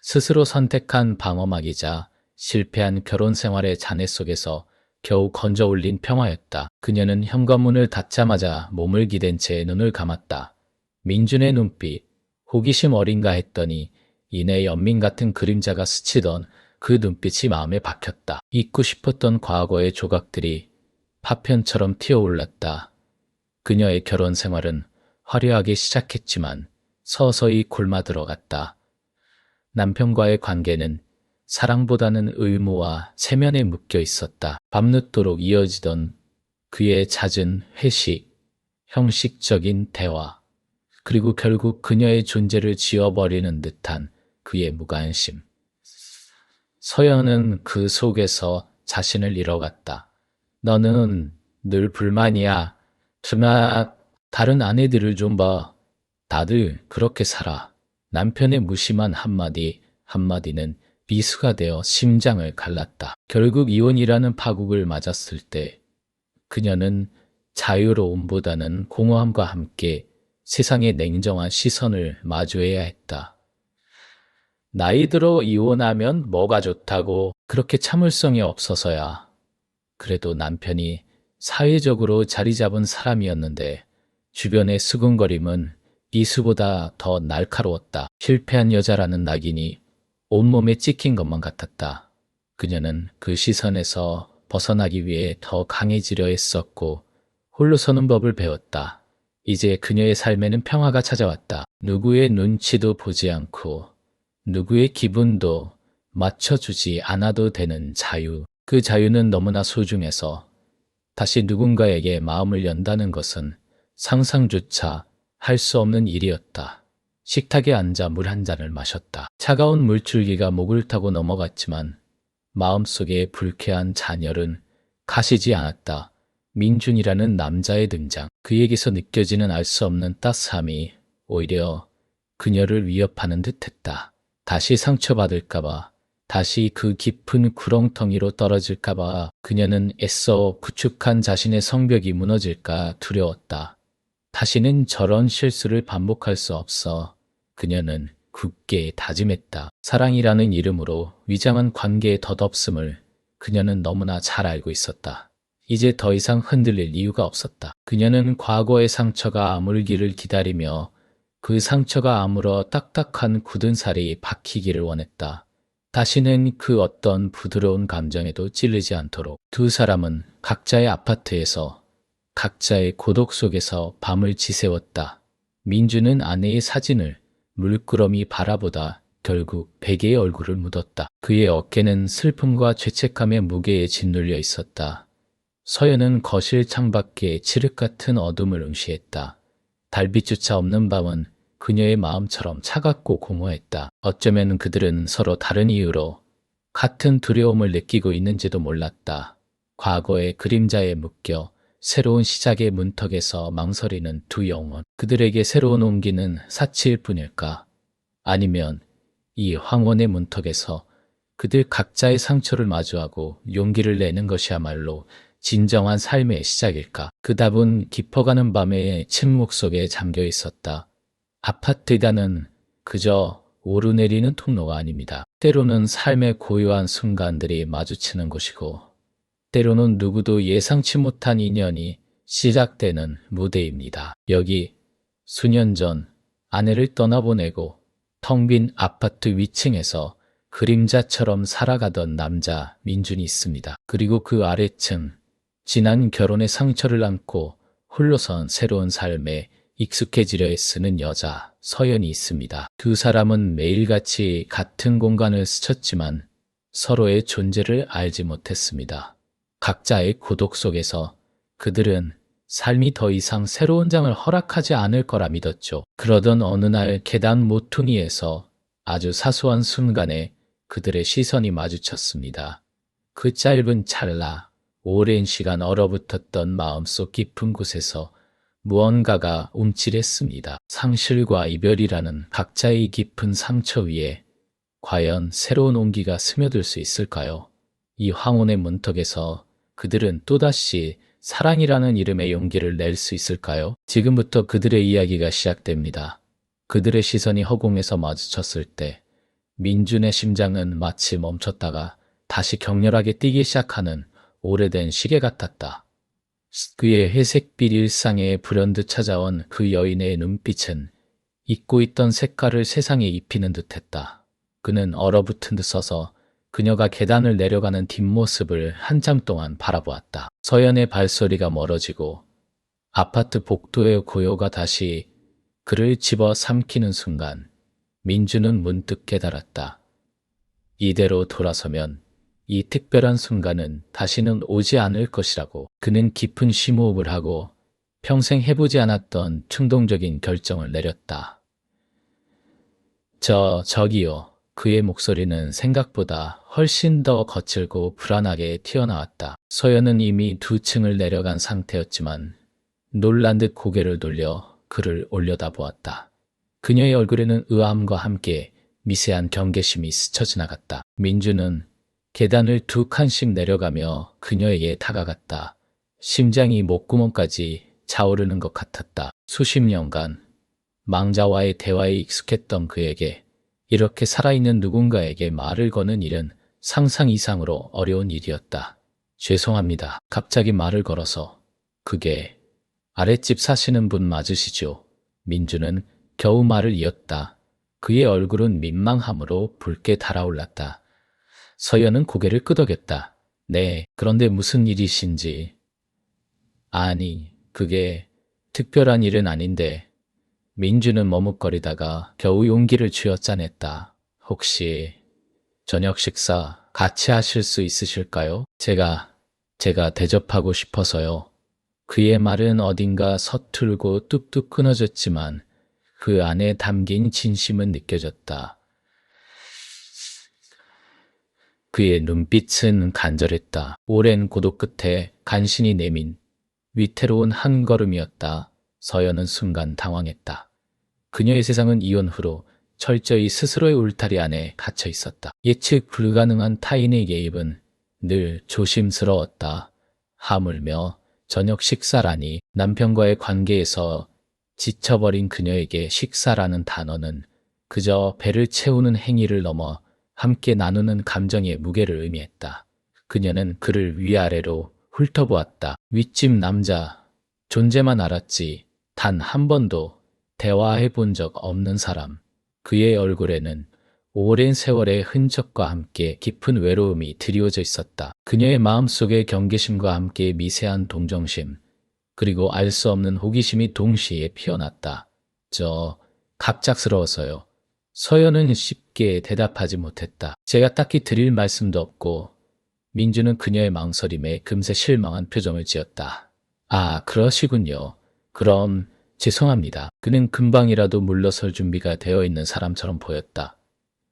스스로 선택한 방어막이자 실패한 결혼 생활의 잔해 속에서 겨우 건져 올린 평화였다. 그녀는 현관문을 닫자마자 몸을 기댄 채 눈을 감았다. 민준의 눈빛, 호기심 어린가 했더니 이내 연민 같은 그림자가 스치던 그 눈빛이 마음에 박혔다. 잊고 싶었던 과거의 조각들이 파편처럼 튀어올랐다. 그녀의 결혼 생활은 화려하게 시작했지만 서서히 골마들어갔다. 남편과의 관계는 사랑보다는 의무와 체면에 묶여 있었다. 밤늦도록 이어지던 그의 잦은 회식, 형식적인 대화, 그리고 결국 그녀의 존재를 지워버리는 듯한 그의 무관심. 서연은 그 속에서 자신을 잃어갔다. 너는 늘 불만이야. 다른 아내들을 좀 봐. 다들 그렇게 살아. 남편의 무심한 한마디는 비수가 되어 심장을 갈랐다. 결국 이혼이라는 파국을 맞았을 때 그녀는 자유로움보다는 공허함과 함께 세상의 냉정한 시선을 마주해야 했다. 나이 들어 이혼하면 뭐가 좋다고? 그렇게 참을성이 없어서야. 그래도 남편이 사회적으로 자리 잡은 사람이었는데 주변의 수군거림은 비수보다 더 날카로웠다. 실패한 여자라는 낙인이 온몸에 찍힌 것만 같았다. 그녀는 그 시선에서 벗어나기 위해 더 강해지려 했었고 홀로 서는 법을 배웠다. 이제 그녀의 삶에는 평화가 찾아왔다. 누구의 눈치도 보지 않고 누구의 기분도 맞춰주지 않아도 되는 자유. 그 자유는 너무나 소중해서 다시 누군가에게 마음을 연다는 것은 상상조차 할 수 없는 일이었다. 식탁에 앉아 물 한 잔을 마셨다. 차가운 물줄기가 목을 타고 넘어갔지만 마음속에 불쾌한 잔열은 가시지 않았다. 민준이라는 남자의 등장, 그에게서 느껴지는 알 수 없는 따스함이 오히려 그녀를 위협하는 듯했다. 다시 상처받을까봐, 다시 그 깊은 구렁텅이로 떨어질까봐 그녀는 애써 구축한 자신의 성벽이 무너질까 두려웠다. 다시는 저런 실수를 반복할 수 없어 그녀는 굳게 다짐했다. 사랑이라는 이름으로 위장한 관계의 덧없음을 그녀는 너무나 잘 알고 있었다. 이제 더 이상 흔들릴 이유가 없었다. 그녀는 과거의 상처가 아물기를 기다리며 그 상처가 아물어 딱딱한 굳은 살이 박히기를 원했다. 다시는 그 어떤 부드러운 감정에도 찔리지 않도록. 두 사람은 각자의 아파트에서 각자의 고독 속에서 밤을 지새웠다. 민주는 아내의 사진을 물끄러미 바라보다 결국 베개에 얼굴을 묻었다. 그의 어깨는 슬픔과 죄책감의 무게에 짓눌려 있었다. 서연은 거실 창밖에 칠흑 같은 어둠을 응시했다. 달빛조차 없는 밤은 그녀의 마음처럼 차갑고 공허했다. 어쩌면 그들은 서로 다른 이유로 같은 두려움을 느끼고 있는지도 몰랐다. 과거의 그림자에 묶여 새로운 시작의 문턱에서 망설이는 두 영혼. 그들에게 새로운 온기는 사치일 뿐일까? 아니면 이 황혼의 문턱에서 그들 각자의 상처를 마주하고 용기를 내는 것이야말로 진정한 삶의 시작일까? 그 답은 깊어가는 밤의 침묵 속에 잠겨 있었다. 아파트이다는 그저 오르내리는 통로가 아닙니다. 때로는 삶의 고요한 순간들이 마주치는 곳이고 때로는 누구도 예상치 못한 인연이 시작되는 무대입니다. 여기 수년 전 아내를 떠나보내고 텅 빈 아파트 위층에서 그림자처럼 살아가던 남자 민준이 있습니다. 그리고 그 아래층, 지난 결혼의 상처를 안고 홀로 선 새로운 삶의 익숙해지려 애쓰는 여자 서연이 있습니다. 두 사람은 매일같이 같은 공간을 스쳤지만 서로의 존재를 알지 못했습니다. 각자의 고독 속에서 그들은 삶이 더 이상 새로운 장을 허락하지 않을 거라 믿었죠. 그러던 어느 날 계단 모퉁이에서 아주 사소한 순간에 그들의 시선이 마주쳤습니다. 그 짧은 찰나, 오랜 시간 얼어붙었던 마음속 깊은 곳에서 무언가가 움찔했습니다. 상실과 이별이라는 각자의 깊은 상처 위에 과연 새로운 온기가 스며들 수 있을까요? 이 황혼의 문턱에서 그들은 또다시 사랑이라는 이름의 용기를 낼 수 있을까요? 지금부터 그들의 이야기가 시작됩니다. 그들의 시선이 허공에서 마주쳤을 때 민준의 심장은 마치 멈췄다가 다시 격렬하게 뛰기 시작하는 오래된 시계 같았다. 그의 회색빛 일상에 불현듯 찾아온 그 여인의 눈빛은 잊고 있던 색깔을 세상에 입히는 듯했다. 그는 얼어붙은 듯 서서 그녀가 계단을 내려가는 뒷모습을 한참 동안 바라보았다. 서연의 발소리가 멀어지고 아파트 복도의 고요가 다시 그를 집어 삼키는 순간 민주는 문득 깨달았다. 이대로 돌아서면 이 특별한 순간은 다시는 오지 않을 것이라고. 그는 깊은 심호흡을 하고 평생 해보지 않았던 충동적인 결정을 내렸다. 저기요. 그의 목소리는 생각보다 훨씬 더 거칠고 불안하게 튀어나왔다. 서연은 이미 2층을 내려간 상태였지만 놀란 듯 고개를 돌려 그를 올려다보았다. 그녀의 얼굴에는 의아함과 함께 미세한 경계심이 스쳐 지나갔다. 민주는 계단을 2칸씩 내려가며 그녀에게 다가갔다. 심장이 목구멍까지 차오르는 것 같았다. 수십 년간 망자와의 대화에 익숙했던 그에게 이렇게 살아있는 누군가에게 말을 거는 일은 상상 이상으로 어려운 일이었다. 죄송합니다. 갑자기 말을 걸어서. 그게 아랫집 사시는 분 맞으시죠? 민주는 겨우 말을 이었다. 그의 얼굴은 민망함으로 붉게 달아올랐다. 서연은 고개를 끄덕였다. 네, 그런데 무슨 일이신지. 아니, 그게 특별한 일은 아닌데. 민주는 머뭇거리다가 겨우 용기를 쥐어짜냈다. 혹시 저녁 식사 같이 하실 수 있으실까요? 제가 대접하고 싶어서요. 그의 말은 어딘가 서툴고 뚝뚝 끊어졌지만 그 안에 담긴 진심은 느껴졌다. 그의 눈빛은 간절했다. 오랜 고독 끝에 간신히 내민 위태로운 한 걸음이었다. 서연은 순간 당황했다. 그녀의 세상은 이혼 후로 철저히 스스로의 울타리 안에 갇혀 있었다. 예측 불가능한 타인의 개입은 늘 조심스러웠다. 하물며 저녁 식사라니. 남편과의 관계에서 지쳐버린 그녀에게 식사라는 단어는 그저 배를 채우는 행위를 넘어 함께 나누는 감정의 무게를 의미했다. 그녀는 그를 위아래로 훑어보았다. 윗집 남자, 존재만 알았지 단 한 번도 대화해 본 적 없는 사람. 그의 얼굴에는 오랜 세월의 흔적과 함께 깊은 외로움이 드리워져 있었다. 그녀의 마음속에 경계심과 함께 미세한 동정심, 그리고 알 수 없는 호기심이 동시에 피어났다. 갑작스러워서요. 서연은 쉽게 대답하지 못했다. 제가 딱히 드릴 말씀도 없고. 민주는 그녀의 망설임에 금세 실망한 표정을 지었다. 아, 그러시군요. 그럼 죄송합니다. 그는 금방이라도 물러설 준비가 되어 있는 사람처럼 보였다.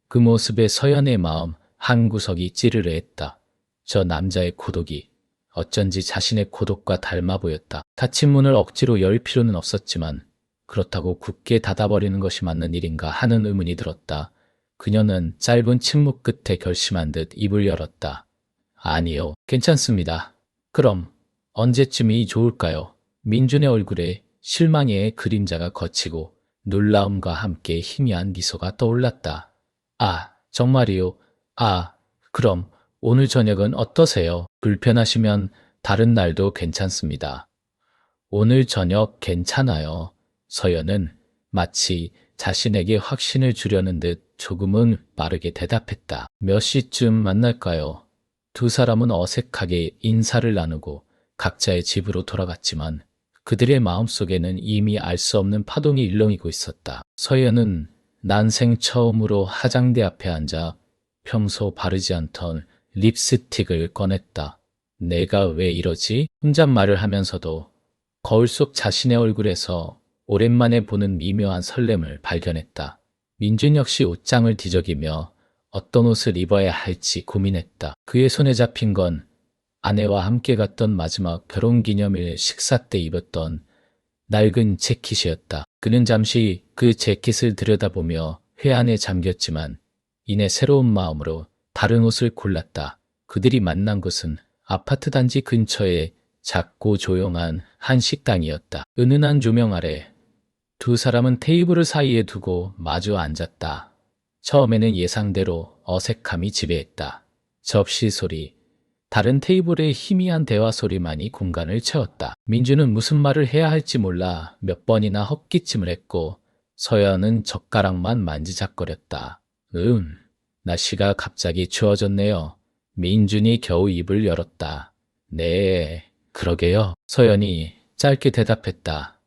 그 모습에 서연의 마음 한구석이 찌르르했다. 저 남자의 고독이 어쩐지 자신의 고독과 닮아 보였다. 닫힌 문을 억지로 열 필요는 없었지만 그렇다고 굳게 닫아버리는 것이 맞는 일인가 하는 의문이 들었다. 그녀는 짧은 침묵 끝에 결심한 듯 입을 열었다. 아니요, 괜찮습니다. 그럼 언제쯤이 좋을까요? 민준의 얼굴에 실망의 그림자가 걷히고 놀라움과 함께 희미한 미소가 떠올랐다. 아, 정말이요? 아, 그럼 오늘 저녁은 어떠세요? 불편하시면 다른 날도 괜찮습니다. 오늘 저녁 괜찮아요. 서연은 마치 자신에게 확신을 주려는 듯 조금은 빠르게 대답했다. 몇 시쯤 만날까요? 두 사람은 어색하게 인사를 나누고 각자의 집으로 돌아갔지만 그들의 마음속에는 이미 알 수 없는 파동이 일렁이고 있었다. 서연은 난생 처음으로 화장대 앞에 앉아 평소 바르지 않던 립스틱을 꺼냈다. 내가 왜 이러지? 혼잣말을 하면서도 거울 속 자신의 얼굴에서 오랜만에 보는 미묘한 설렘을 발견했다. 민준 역시 옷장을 뒤적이며 어떤 옷을 입어야 할지 고민했다. 그의 손에 잡힌 건 아내와 함께 갔던 마지막 결혼기념일 식사 때 입었던 낡은 재킷이었다. 그는 잠시 그 재킷을 들여다보며 회한에 잠겼지만 이내 새로운 마음으로 다른 옷을 골랐다. 그들이 만난 곳은 아파트 단지 근처의 작고 조용한 한 식당이었다. 은은한 조명 아래 두 사람은 테이블을 사이에 두고 마주 앉았다. 처음에는 예상대로 어색함이 지배했다. 접시 소리, 다른 테이블의 희미한 대화 소리만이 공간을 채웠다. 민주는 무슨 말을 해야 할지 몰라 몇 번이나 헛기침을 했고 서연은 젓가락만 만지작거렸다. 날씨가 갑자기 추워졌네요. 민준이 겨우 입을 열었다. 네, 그러게요. 서연이 짧게 대답했다.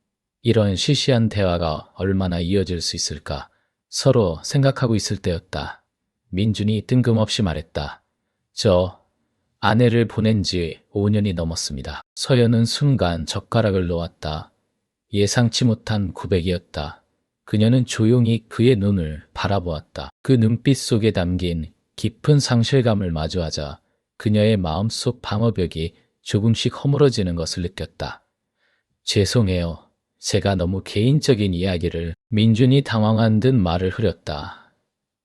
이런 시시한 대화가 얼마나 이어질 수 있을까? 서로 생각하고 있을 때였다. 민준이 뜬금없이 말했다. 저 아내를 보낸 지 5년이 넘었습니다. 서연은 순간 젓가락을 놓았다. 예상치 못한 고백이었다. 그녀는 조용히 그의 눈을 바라보았다. 그 눈빛 속에 담긴 깊은 상실감을 마주하자 그녀의 마음속 방어벽이 조금씩 허물어지는 것을 느꼈다. 죄송해요. 제가 너무 개인적인 이야기를. 민준이 당황한 듯 말을 흐렸다.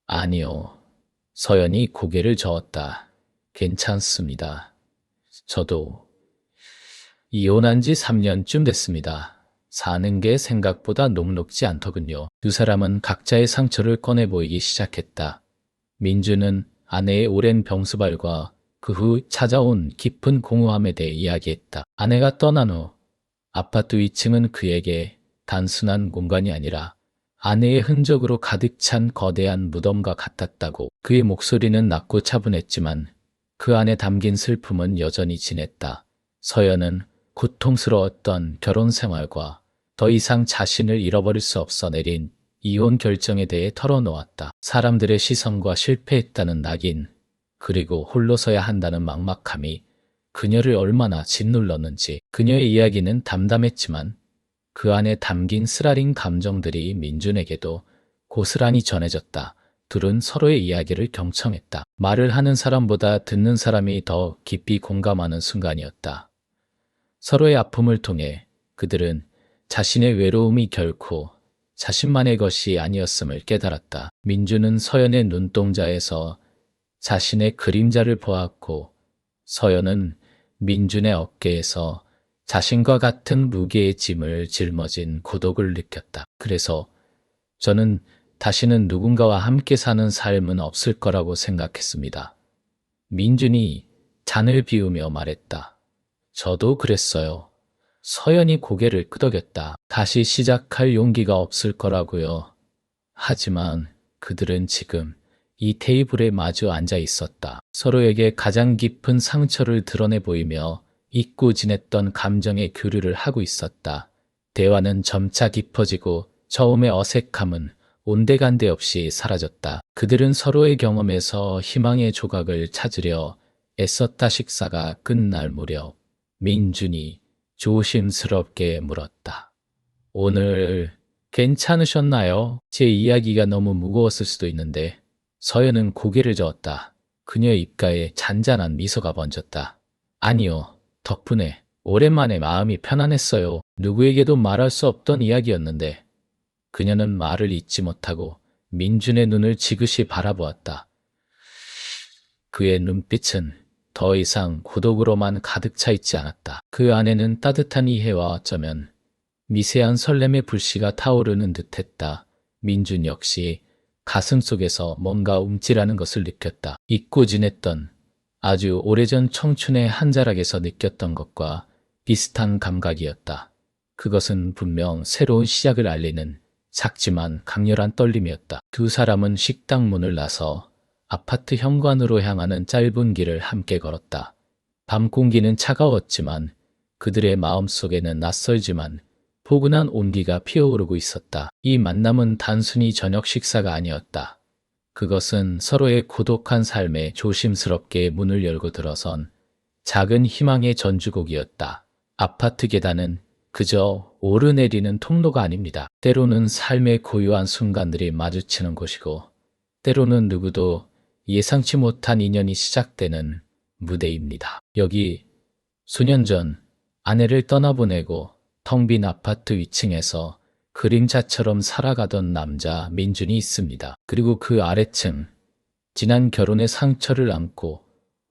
아니요. 서연이 고개를 저었다. 괜찮습니다. 저도 이혼한 지 3년쯤 됐습니다. 사는 게 생각보다 녹록지 않더군요. 두 사람은 각자의 상처를 꺼내 보이기 시작했다. 민주는 아내의 오랜 병수발과 그 후 찾아온 깊은 공허함에 대해 이야기했다. 아내가 떠난 후 아파트 위층은 그에게 단순한 공간이 아니라 아내의 흔적으로 가득 찬 거대한 무덤과 같았다고. 그의 목소리는 낮고 차분했지만 그 안에 담긴 슬픔은 여전히 진했다. 서연은 고통스러웠던 결혼 생활과 더 이상 자신을 잃어버릴 수 없어 내린 이혼 결정에 대해 털어놓았다. 사람들의 시선과 실패했다는 낙인, 그리고 홀로 서야 한다는 막막함이 그녀를 얼마나 짓눌렀는지. 그녀의 이야기는 담담했지만 그 안에 담긴 쓰라린 감정들이 민준에게도 고스란히 전해졌다. 둘은 서로의 이야기를 경청했다. 말을 하는 사람보다 듣는 사람이 더 깊이 공감하는 순간이었다. 서로의 아픔을 통해 그들은 자신의 외로움이 결코 자신만의 것이 아니었음을 깨달았다. 민주는 서연의 눈동자에서 자신의 그림자를 보았고 서연은 민준의 어깨에서 자신과 같은 무게의 짐을 짊어진 고독을 느꼈다. 그래서 저는 다시는 누군가와 함께 사는 삶은 없을 거라고 생각했습니다. 민준이 잔을 비우며 말했다. 저도 그랬어요. 서연이 고개를 끄덕였다. 다시 시작할 용기가 없을 거라고요. 하지만 그들은 지금 이 테이블에 마주 앉아 있었다. 서로에게 가장 깊은 상처를 드러내 보이며 잊고 지냈던 감정의 교류를 하고 있었다. 대화는 점차 깊어지고 처음의 어색함은 온데간데 없이 사라졌다. 그들은 서로의 경험에서 희망의 조각을 찾으려 애썼다. 식사가 끝날 무렵 민준이 조심스럽게 물었다. 오늘 괜찮으셨나요? 제 이야기가 너무 무거웠을 수도 있는데. 서연은 고개를 저었다. 그녀의 입가에 잔잔한 미소가 번졌다. 아니요. 덕분에 오랜만에 마음이 편안했어요. 누구에게도 말할 수 없던 이야기였는데. 그녀는 말을 잇지 못하고 민준의 눈을 지그시 바라보았다. 그의 눈빛은 더 이상 고독으로만 가득 차 있지 않았다. 그 안에는 따뜻한 이해와 어쩌면 미세한 설렘의 불씨가 타오르는 듯했다. 민준 역시 가슴 속에서 뭔가 움찔하는 것을 느꼈다. 잊고 지냈던 아주 오래전 청춘의 한 자락에서 느꼈던 것과 비슷한 감각이었다. 그것은 분명 새로운 시작을 알리는 작지만 강렬한 떨림이었다. 두 사람은 식당 문을 나서 아파트 현관으로 향하는 짧은 길을 함께 걸었다. 밤 공기는 차가웠지만 그들의 마음속에는 낯설지만 포근한 온기가 피어오르고 있었다. 이 만남은 단순히 저녁 식사가 아니었다. 그것은 서로의 고독한 삶에 조심스럽게 문을 열고 들어선 작은 희망의 전주곡이었다. 아파트 계단은 그저 오르내리는 통로가 아닙니다. 때로는 삶의 고요한 순간들이 마주치는 곳이고, 때로는 누구도 예상치 못한 인연이 시작되는 무대입니다. 여기 수년 전 아내를 떠나보내고 텅 빈 아파트 위층에서 그림자처럼 살아가던 남자 민준이 있습니다. 그리고 그 아래층, 지난 결혼의 상처를 안고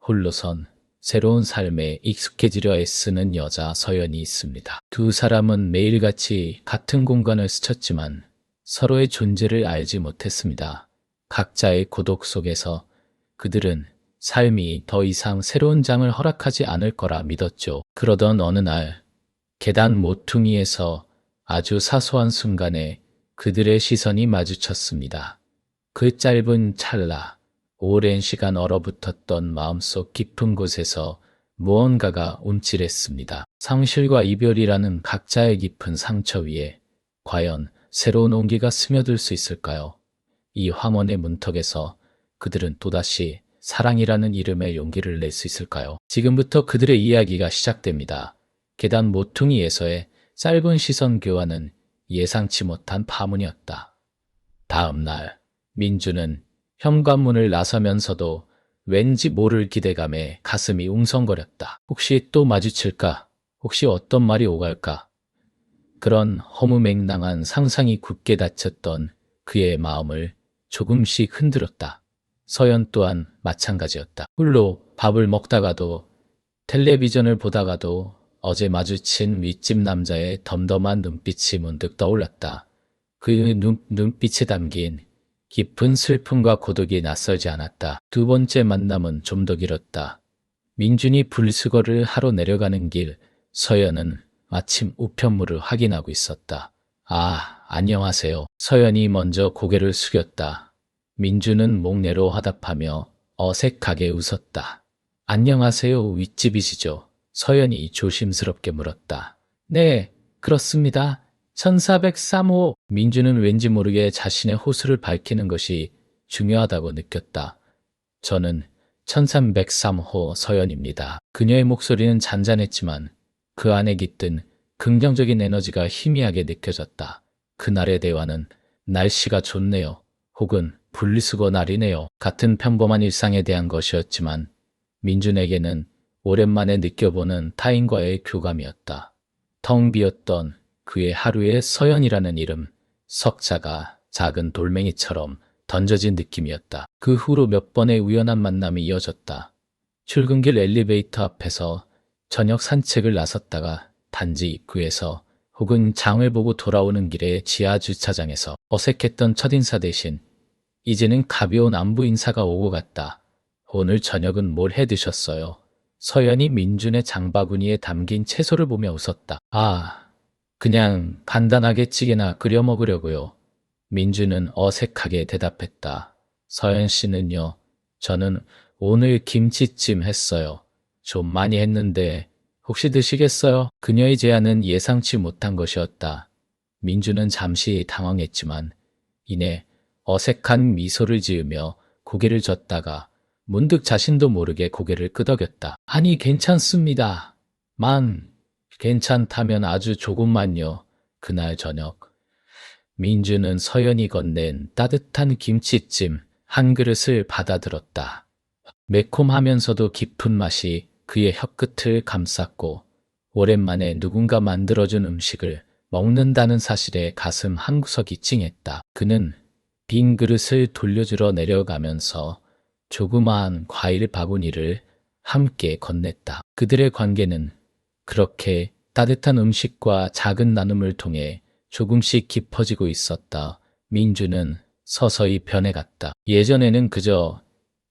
홀로선 새로운 삶에 익숙해지려 애쓰는 여자 서연이 있습니다. 두 사람은 매일같이 같은 공간을 스쳤지만 서로의 존재를 알지 못했습니다. 각자의 고독 속에서 그들은 삶이 더 이상 새로운 장을 허락하지 않을 거라 믿었죠. 그러던 어느 날 계단 모퉁이에서 아주 사소한 순간에 그들의 시선이 마주쳤습니다. 그 짧은 찰나, 오랜 시간 얼어붙었던 마음속 깊은 곳에서 무언가가 움찔했습니다. 상실과 이별이라는 각자의 깊은 상처 위에 과연 새로운 온기가 스며들 수 있을까요? 이 황혼의 문턱에서 그들은 또다시 사랑이라는 이름의 용기를 낼 수 있을까요? 지금부터 그들의 이야기가 시작됩니다. 계단 모퉁이에서의 짧은 시선 교환은 예상치 못한 파문이었다. 다음 날 민주는 현관문을 나서면서도 왠지 모를 기대감에 가슴이 웅성거렸다. 혹시 또 마주칠까? 혹시 어떤 말이 오갈까? 그런 허무맹랑한 상상이 굳게 닫혔던 그의 마음을 조금씩 흔들었다. 서연 또한 마찬가지였다. 홀로 밥을 먹다가도 텔레비전을 보다가도 어제 마주친 윗집 남자의 덤덤한 눈빛이 문득 떠올랐다. 그 눈빛에 담긴 깊은 슬픔과 고독이 낯설지 않았다. 두 번째 만남은 좀 더 길었다. 민준이 분리수거를 하러 내려가는 길, 서연은 마침 우편물을 확인하고 있었다. 아, 안녕하세요. 서연이 먼저 고개를 숙였다. 민준은 목례로 화답하며 어색하게 웃었다. 안녕하세요, 윗집이시죠? 서연이 조심스럽게 물었다. 네, 그렇습니다. 1403호. 민주는 왠지 모르게 자신의 호수를 밝히는 것이 중요하다고 느꼈다. 저는 1303호 서연입니다. 그녀의 목소리는 잔잔했지만 그 안에 깃든 긍정적인 에너지가 희미하게 느껴졌다. 그날의 대화는 날씨가 좋네요. 혹은 분리수거 날이네요. 같은 평범한 일상에 대한 것이었지만 민준에게는 오랜만에 느껴보는 타인과의 교감이었다. 텅 비었던 그의 하루에 서연이라는 이름, 석자가 작은 돌멩이처럼 던져진 느낌이었다. 그 후로 몇 번의 우연한 만남이 이어졌다. 출근길 엘리베이터 앞에서 저녁 산책을 나섰다가 단지 입구에서 혹은 장을 보고 돌아오는 길에 지하 주차장에서 어색했던 첫인사 대신 이제는 가벼운 안부 인사가 오고 갔다. 오늘 저녁은 뭘 해 드셨어요? 서연이 민준의 장바구니에 담긴 채소를 보며 웃었다. 아, 그냥 간단하게 찌개나 끓여 먹으려고요. 민준은 어색하게 대답했다. 서연 씨는요? 저는 오늘 김치찜 했어요. 좀 많이 했는데 혹시 드시겠어요? 그녀의 제안은 예상치 못한 것이었다. 민준은 잠시 당황했지만 이내 어색한 미소를 지으며 고개를 젓다가 문득 자신도 모르게 고개를 끄덕였다. 아니, 괜찮습니다. 괜찮다면 아주 조금만요. 그날 저녁 민주는 서연이 건넨 따뜻한 김치찜 한 그릇을 받아들었다. 매콤하면서도 깊은 맛이 그의 혀끝을 감쌌고 오랜만에 누군가 만들어준 음식을 먹는다는 사실에 가슴 한구석이 찡했다. 그는 빈 그릇을 돌려주러 내려가면서 조그마한 과일 바구니를 함께 건넸다. 그들의 관계는 그렇게 따뜻한 음식과 작은 나눔을 통해 조금씩 깊어지고 있었다. 민주는 서서히 변해갔다. 예전에는 그저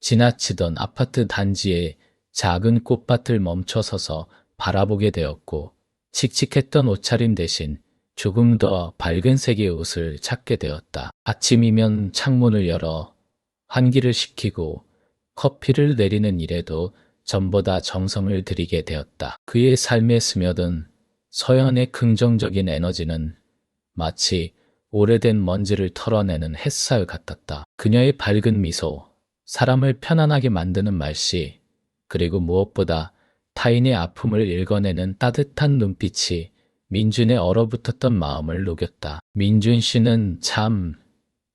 지나치던 아파트 단지의 작은 꽃밭을 멈춰서서 바라보게 되었고, 칙칙했던 옷차림 대신 조금 더 밝은 색의 옷을 찾게 되었다. 아침이면 창문을 열어 환기를 시키고 커피를 내리는 일에도 전보다 정성을 들이게 되었다. 그의 삶에 스며든 서연의 긍정적인 에너지는 마치 오래된 먼지를 털어내는 햇살 같았다. 그녀의 밝은 미소, 사람을 편안하게 만드는 말씨, 그리고 무엇보다 타인의 아픔을 읽어내는 따뜻한 눈빛이 민준의 얼어붙었던 마음을 녹였다. 민준 씨는 참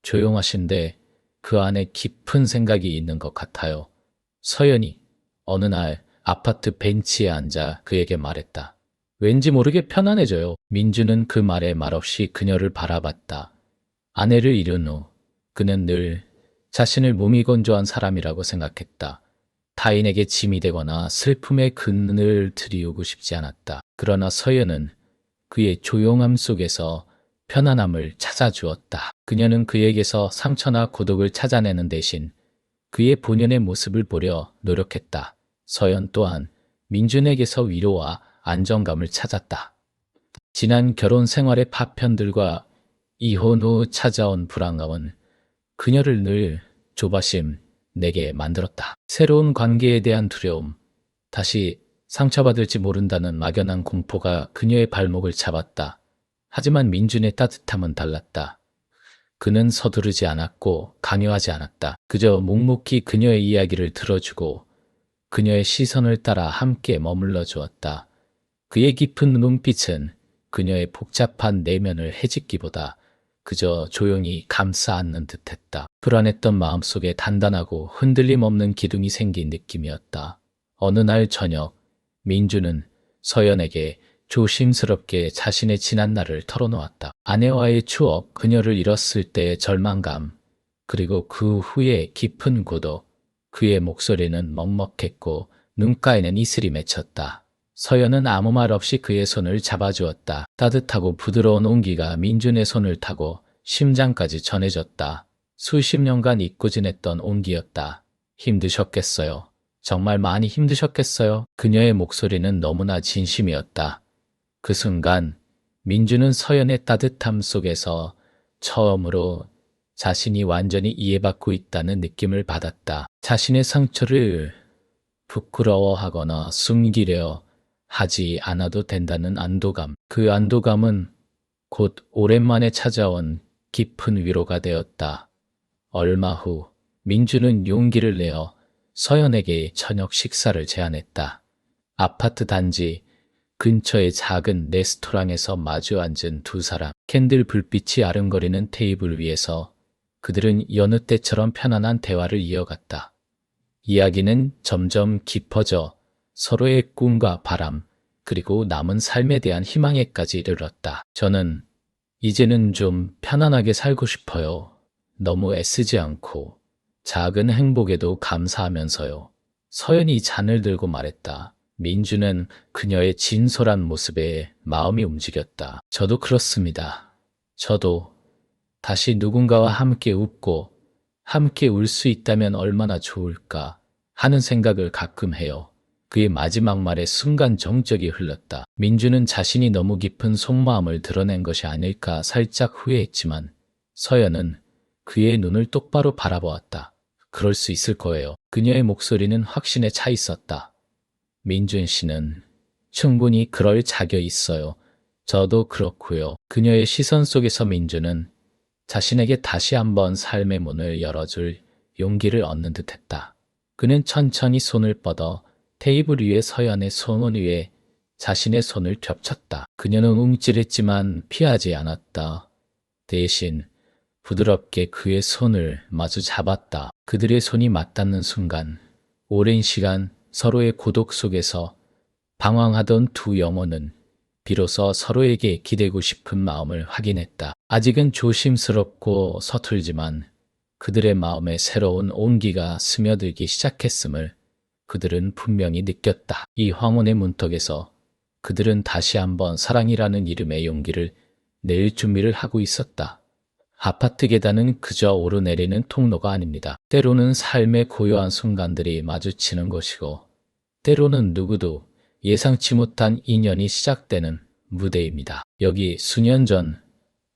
조용하신데 그 안에 깊은 생각이 있는 것 같아요. 서연이 어느 날 아파트 벤치에 앉아 그에게 말했다. 왠지 모르게 편안해져요. 민주는 그 말에 말없이 그녀를 바라봤다. 아내를 잃은 후 그는 늘 자신을 무미건조한 사람이라고 생각했다. 타인에게 짐이 되거나 슬픔의 근을 들이우고 싶지 않았다. 그러나 서연은 그의 조용함 속에서 편안함을 찾아주었다. 그녀는 그에게서 상처나 고독을 찾아내는 대신 그의 본연의 모습을 보려 노력했다. 서연 또한 민준에게서 위로와 안정감을 찾았다. 지난 결혼 생활의 파편들과 이혼 후 찾아온 불안감은 그녀를 늘 조바심 내게 만들었다. 새로운 관계에 대한 두려움, 다시 상처받을지 모른다는 막연한 공포가 그녀의 발목을 잡았다. 하지만 민준의 따뜻함은 달랐다. 그는 서두르지 않았고 강요하지 않았다. 그저 묵묵히 그녀의 이야기를 들어주고 그녀의 시선을 따라 함께 머물러 주었다. 그의 깊은 눈빛은 그녀의 복잡한 내면을 헤집기보다 그저 조용히 감싸 안는 듯했다. 불안했던 마음속에 단단하고 흔들림 없는 기둥이 생긴 느낌이었다. 어느 날 저녁, 민주는 서연에게 조심스럽게 자신의 지난 날을 털어놓았다. 아내와의 추억, 그녀를 잃었을 때의 절망감, 그리고 그 후의 깊은 고독. 그의 목소리는 먹먹했고 눈가에는 이슬이 맺혔다. 서연은 아무 말 없이 그의 손을 잡아주었다. 따뜻하고 부드러운 온기가 민준의 손을 타고 심장까지 전해졌다. 수십 년간 잊고 지냈던 온기였다. 힘드셨겠어요. 정말 많이 힘드셨겠어요. 그녀의 목소리는 너무나 진심이었다. 그 순간 민주는 서연의 따뜻함 속에서 처음으로 자신이 완전히 이해받고 있다는 느낌을 받았다. 자신의 상처를 부끄러워하거나 숨기려 하지 않아도 된다는 안도감. 그 안도감은 곧 오랜만에 찾아온 깊은 위로가 되었다. 얼마 후 민주는 용기를 내어 서연에게 저녁 식사를 제안했다. 아파트 단지 근처의 작은 레스토랑에서 마주 앉은 두 사람. 캔들 불빛이 아른거리는 테이블 위에서 그들은 여느 때처럼 편안한 대화를 이어갔다. 이야기는 점점 깊어져 서로의 꿈과 바람, 그리고 남은 삶에 대한 희망에까지 이르렀다. 저는 이제는 좀 편안하게 살고 싶어요. 너무 애쓰지 않고 작은 행복에도 감사하면서요. 서연이 잔을 들고 말했다. 민주는 그녀의 진솔한 모습에 마음이 움직였다. 저도 그렇습니다. 저도 다시 누군가와 함께 웃고 함께 울 수 있다면 얼마나 좋을까 하는 생각을 가끔 해요. 그의 마지막 말에 순간 정적이 흘렀다. 민주는 자신이 너무 깊은 속마음을 드러낸 것이 아닐까 살짝 후회했지만 서연은 그의 눈을 똑바로 바라보았다. 그럴 수 있을 거예요. 그녀의 목소리는 확신에 차 있었다. 민준 씨는 충분히 그럴 자격 있어요. 저도 그렇고요. 그녀의 시선 속에서 민준은 자신에게 다시 한번 삶의 문을 열어줄 용기를 얻는 듯했다. 그는 천천히 손을 뻗어 테이블 위에 서연의 손 위에 자신의 손을 겹쳤다. 그녀는 움찔했지만 피하지 않았다. 대신 부드럽게 그의 손을 마주 잡았다. 그들의 손이 맞닿는 순간 오랜 시간 서로의 고독 속에서 방황하던 두 영혼은 비로소 서로에게 기대고 싶은 마음을 확인했다. 아직은 조심스럽고 서툴지만 그들의 마음에 새로운 온기가 스며들기 시작했음을 그들은 분명히 느꼈다. 이 황혼의 문턱에서 그들은 다시 한번 사랑이라는 이름의 용기를 낼 준비를 하고 있었다. 아파트 계단은 그저 오르내리는 통로가 아닙니다. 때로는 삶의 고요한 순간들이 마주치는 것이고 때로는 누구도 예상치 못한 인연이 시작되는 무대입니다. 여기 수년 전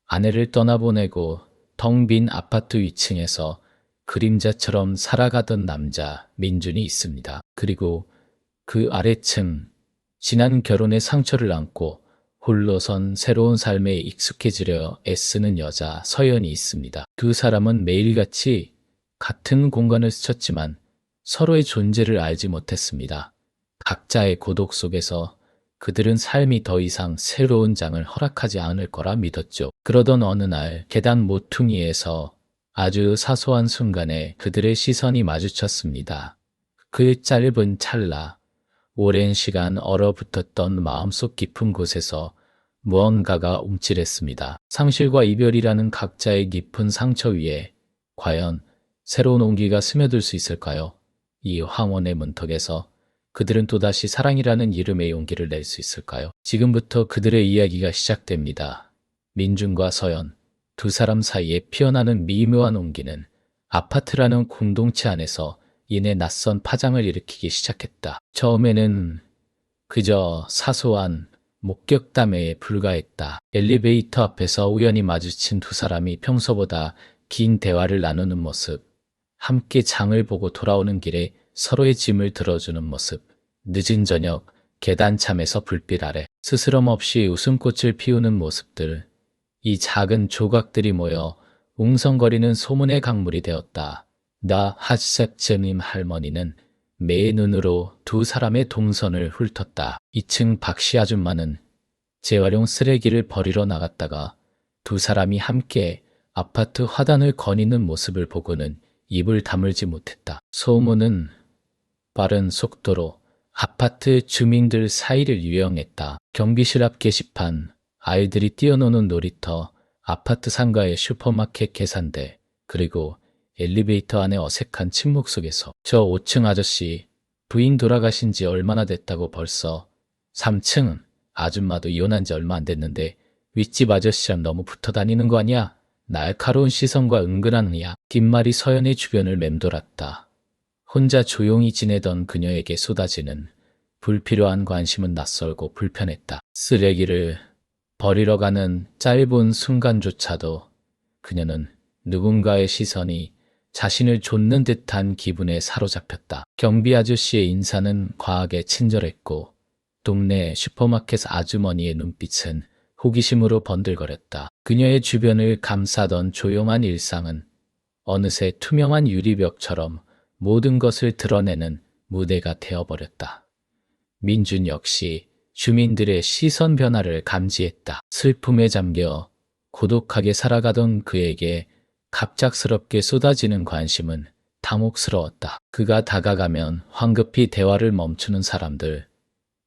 아내를 떠나보내고 텅 빈 아파트 위층에서 그림자처럼 살아가던 남자 민준이 있습니다. 그리고 그 아래층, 지난 결혼의 상처를 안고 홀로선 새로운 삶에 익숙해지려 애쓰는 여자 서연이 있습니다. 두 사람은 매일같이 같은 공간을 스쳤지만 서로의 존재를 알지 못했습니다. 각자의 고독 속에서 그들은 삶이 더 이상 새로운 장을 허락하지 않을 거라 믿었죠. 그러던 어느 날 계단 모퉁이에서 아주 사소한 순간에 그들의 시선이 마주쳤습니다. 그 짧은 찰나, 오랜 시간 얼어붙었던 마음속 깊은 곳에서 무언가가 움찔했습니다. 상실과 이별이라는 각자의 깊은 상처 위에 과연 새로운 온기가 스며들 수 있을까요? 이 황혼의 문턱에서 그들은 또다시 사랑이라는 이름의 용기를 낼 수 있을까요? 지금부터 그들의 이야기가 시작됩니다. 민준과 서연, 두 사람 사이에 피어나는 미묘한 온기는 아파트라는 공동체 안에서 이내 낯선 파장을 일으키기 시작했다. 처음에는 그저 사소한 목격담에 불과했다. 엘리베이터 앞에서 우연히 마주친 두 사람이 평소보다 긴 대화를 나누는 모습, 함께 장을 보고 돌아오는 길에 서로의 짐을 들어주는 모습, 늦은 저녁 계단참에서 불빛 아래 스스럼 없이 웃음꽃을 피우는 모습들, 이 작은 조각들이 모여 웅성거리는 소문의 강물이 되었다. 나 하셉제님 할머니는 매의 눈으로 두 사람의 동선을 훑었다. 2층 박씨 아줌마는 재활용 쓰레기를 버리러 나갔다가 두 사람이 함께 아파트 화단을 거니는 모습을 보고는 입을 다물지 못했다. 소문은 빠른 속도로 아파트 주민들 사이를 유영했다. 경비실 앞 게시판, 아이들이 뛰어노는 놀이터, 아파트 상가의 슈퍼마켓 계산대, 그리고 엘리베이터 안의 어색한 침묵 속에서 저 5층 아저씨, 부인 돌아가신 지 얼마나 됐다고 벌써 3층 아줌마도 이혼한 지 얼마 안 됐는데 윗집 아저씨랑 너무 붙어 다니는 거 아니야? 날카로운 시선과 은근한 의야. 뒷말이 서연의 주변을 맴돌았다. 혼자 조용히 지내던 그녀에게 쏟아지는 불필요한 관심은 낯설고 불편했다. 쓰레기를 버리러 가는 짧은 순간조차도 그녀는 누군가의 시선이 자신을 좇는 듯한 기분에 사로잡혔다. 경비 아저씨의 인사는 과하게 친절했고 동네 슈퍼마켓 아주머니의 눈빛은 호기심으로 번들거렸다. 그녀의 주변을 감싸던 조용한 일상은 어느새 투명한 유리벽처럼 모든 것을 드러내는 무대가 되어버렸다. 민준 역시 주민들의 시선 변화를 감지했다. 슬픔에 잠겨 고독하게 살아가던 그에게 갑작스럽게 쏟아지는 관심은 당혹스러웠다. 그가 다가가면 황급히 대화를 멈추는 사람들,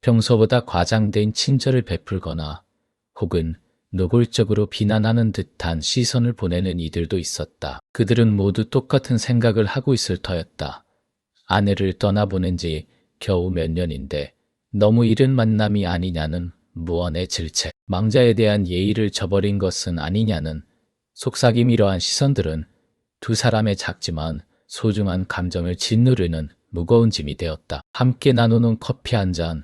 평소보다 과장된 친절을 베풀거나 혹은 노골적으로 비난하는 듯한 시선을 보내는 이들도 있었다. 그들은 모두 똑같은 생각을 하고 있을 터였다. 아내를 떠나보낸 지 겨우 몇 년인데 너무 이른 만남이 아니냐는 무언의 질책, 망자에 대한 예의를 저버린 것은 아니냐는 속삭임. 이러한 시선들은 두 사람의 작지만 소중한 감정을 짓누르는 무거운 짐이 되었다. 함께 나누는 커피 한 잔,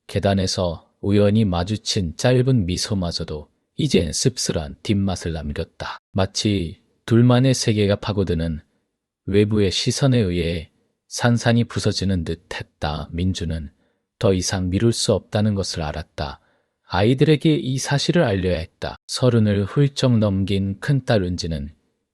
계단에서 우연히 마주친 짧은 미소마저도 이젠 씁쓸한 뒷맛을 남겼다. 마치 둘만의 세계가 파고드는 외부의 시선에 의해 산산이 부서지는 듯 했다. 민주는 더 이상 미룰 수 없다는 것을 알았다. 아이들에게 이 사실을 알려야 했다. 30을 훌쩍 넘긴 큰딸 은지는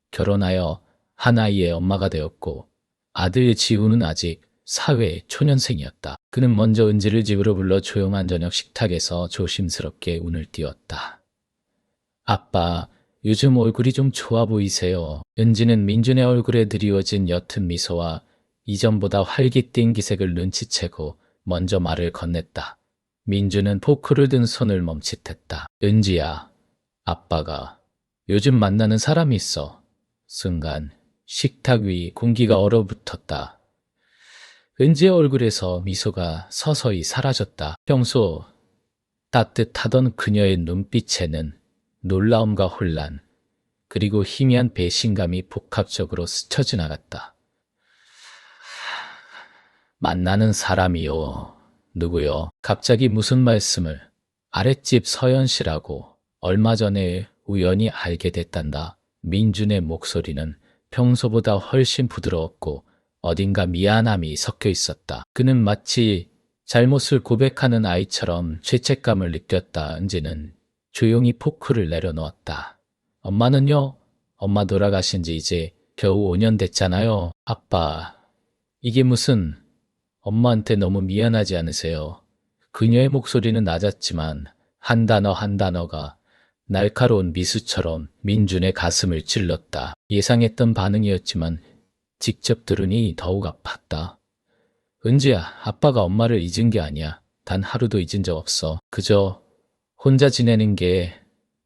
결혼하여 한 아이의 엄마가 되었고 아들 지우는 아직 사회 초년생이었다. 그는 먼저 은지를 집으로 불러 조용한 저녁 식탁에서 조심스럽게 운을 띄웠다. 아빠, 요즘 얼굴이 좀 좋아 보이세요. 은지는 민준의 얼굴에 드리워진 옅은 미소와 이전보다 활기띤 기색을 눈치채고 먼저 말을 건넸다. 민준은 포크를 든 손을 멈칫했다. 은지야, 아빠가 요즘 만나는 사람이 있어. 순간 식탁 위 공기가 얼어붙었다. 은지의 얼굴에서 미소가 서서히 사라졌다. 평소 따뜻하던 그녀의 눈빛에는 놀라움과 혼란, 그리고 희미한 배신감이 복합적으로 스쳐 지나갔다. 만나는 사람이요. 누구요? 갑자기 무슨 말씀을? 아랫집 서연 씨라고 얼마 전에 우연히 알게 됐단다. 민준의 목소리는 평소보다 훨씬 부드러웠고 어딘가 미안함이 섞여 있었다. 그는 마치 잘못을 고백하는 아이처럼 죄책감을 느꼈다. 은지는 조용히 포크를 내려놓았다. 엄마는요? 엄마 돌아가신 지 이제 겨우 5년 됐잖아요. 아빠, 이게 무슨 엄마한테 너무 미안하지 않으세요? 그녀의 목소리는 낮았지만 한 단어 한 단어가 날카로운 미수처럼 민준의 가슴을 찔렀다. 예상했던 반응이었지만 직접 들으니 더욱 아팠다. 은지야, 아빠가 엄마를 잊은 게 아니야. 단 하루도 잊은 적 없어. 그저 혼자 지내는 게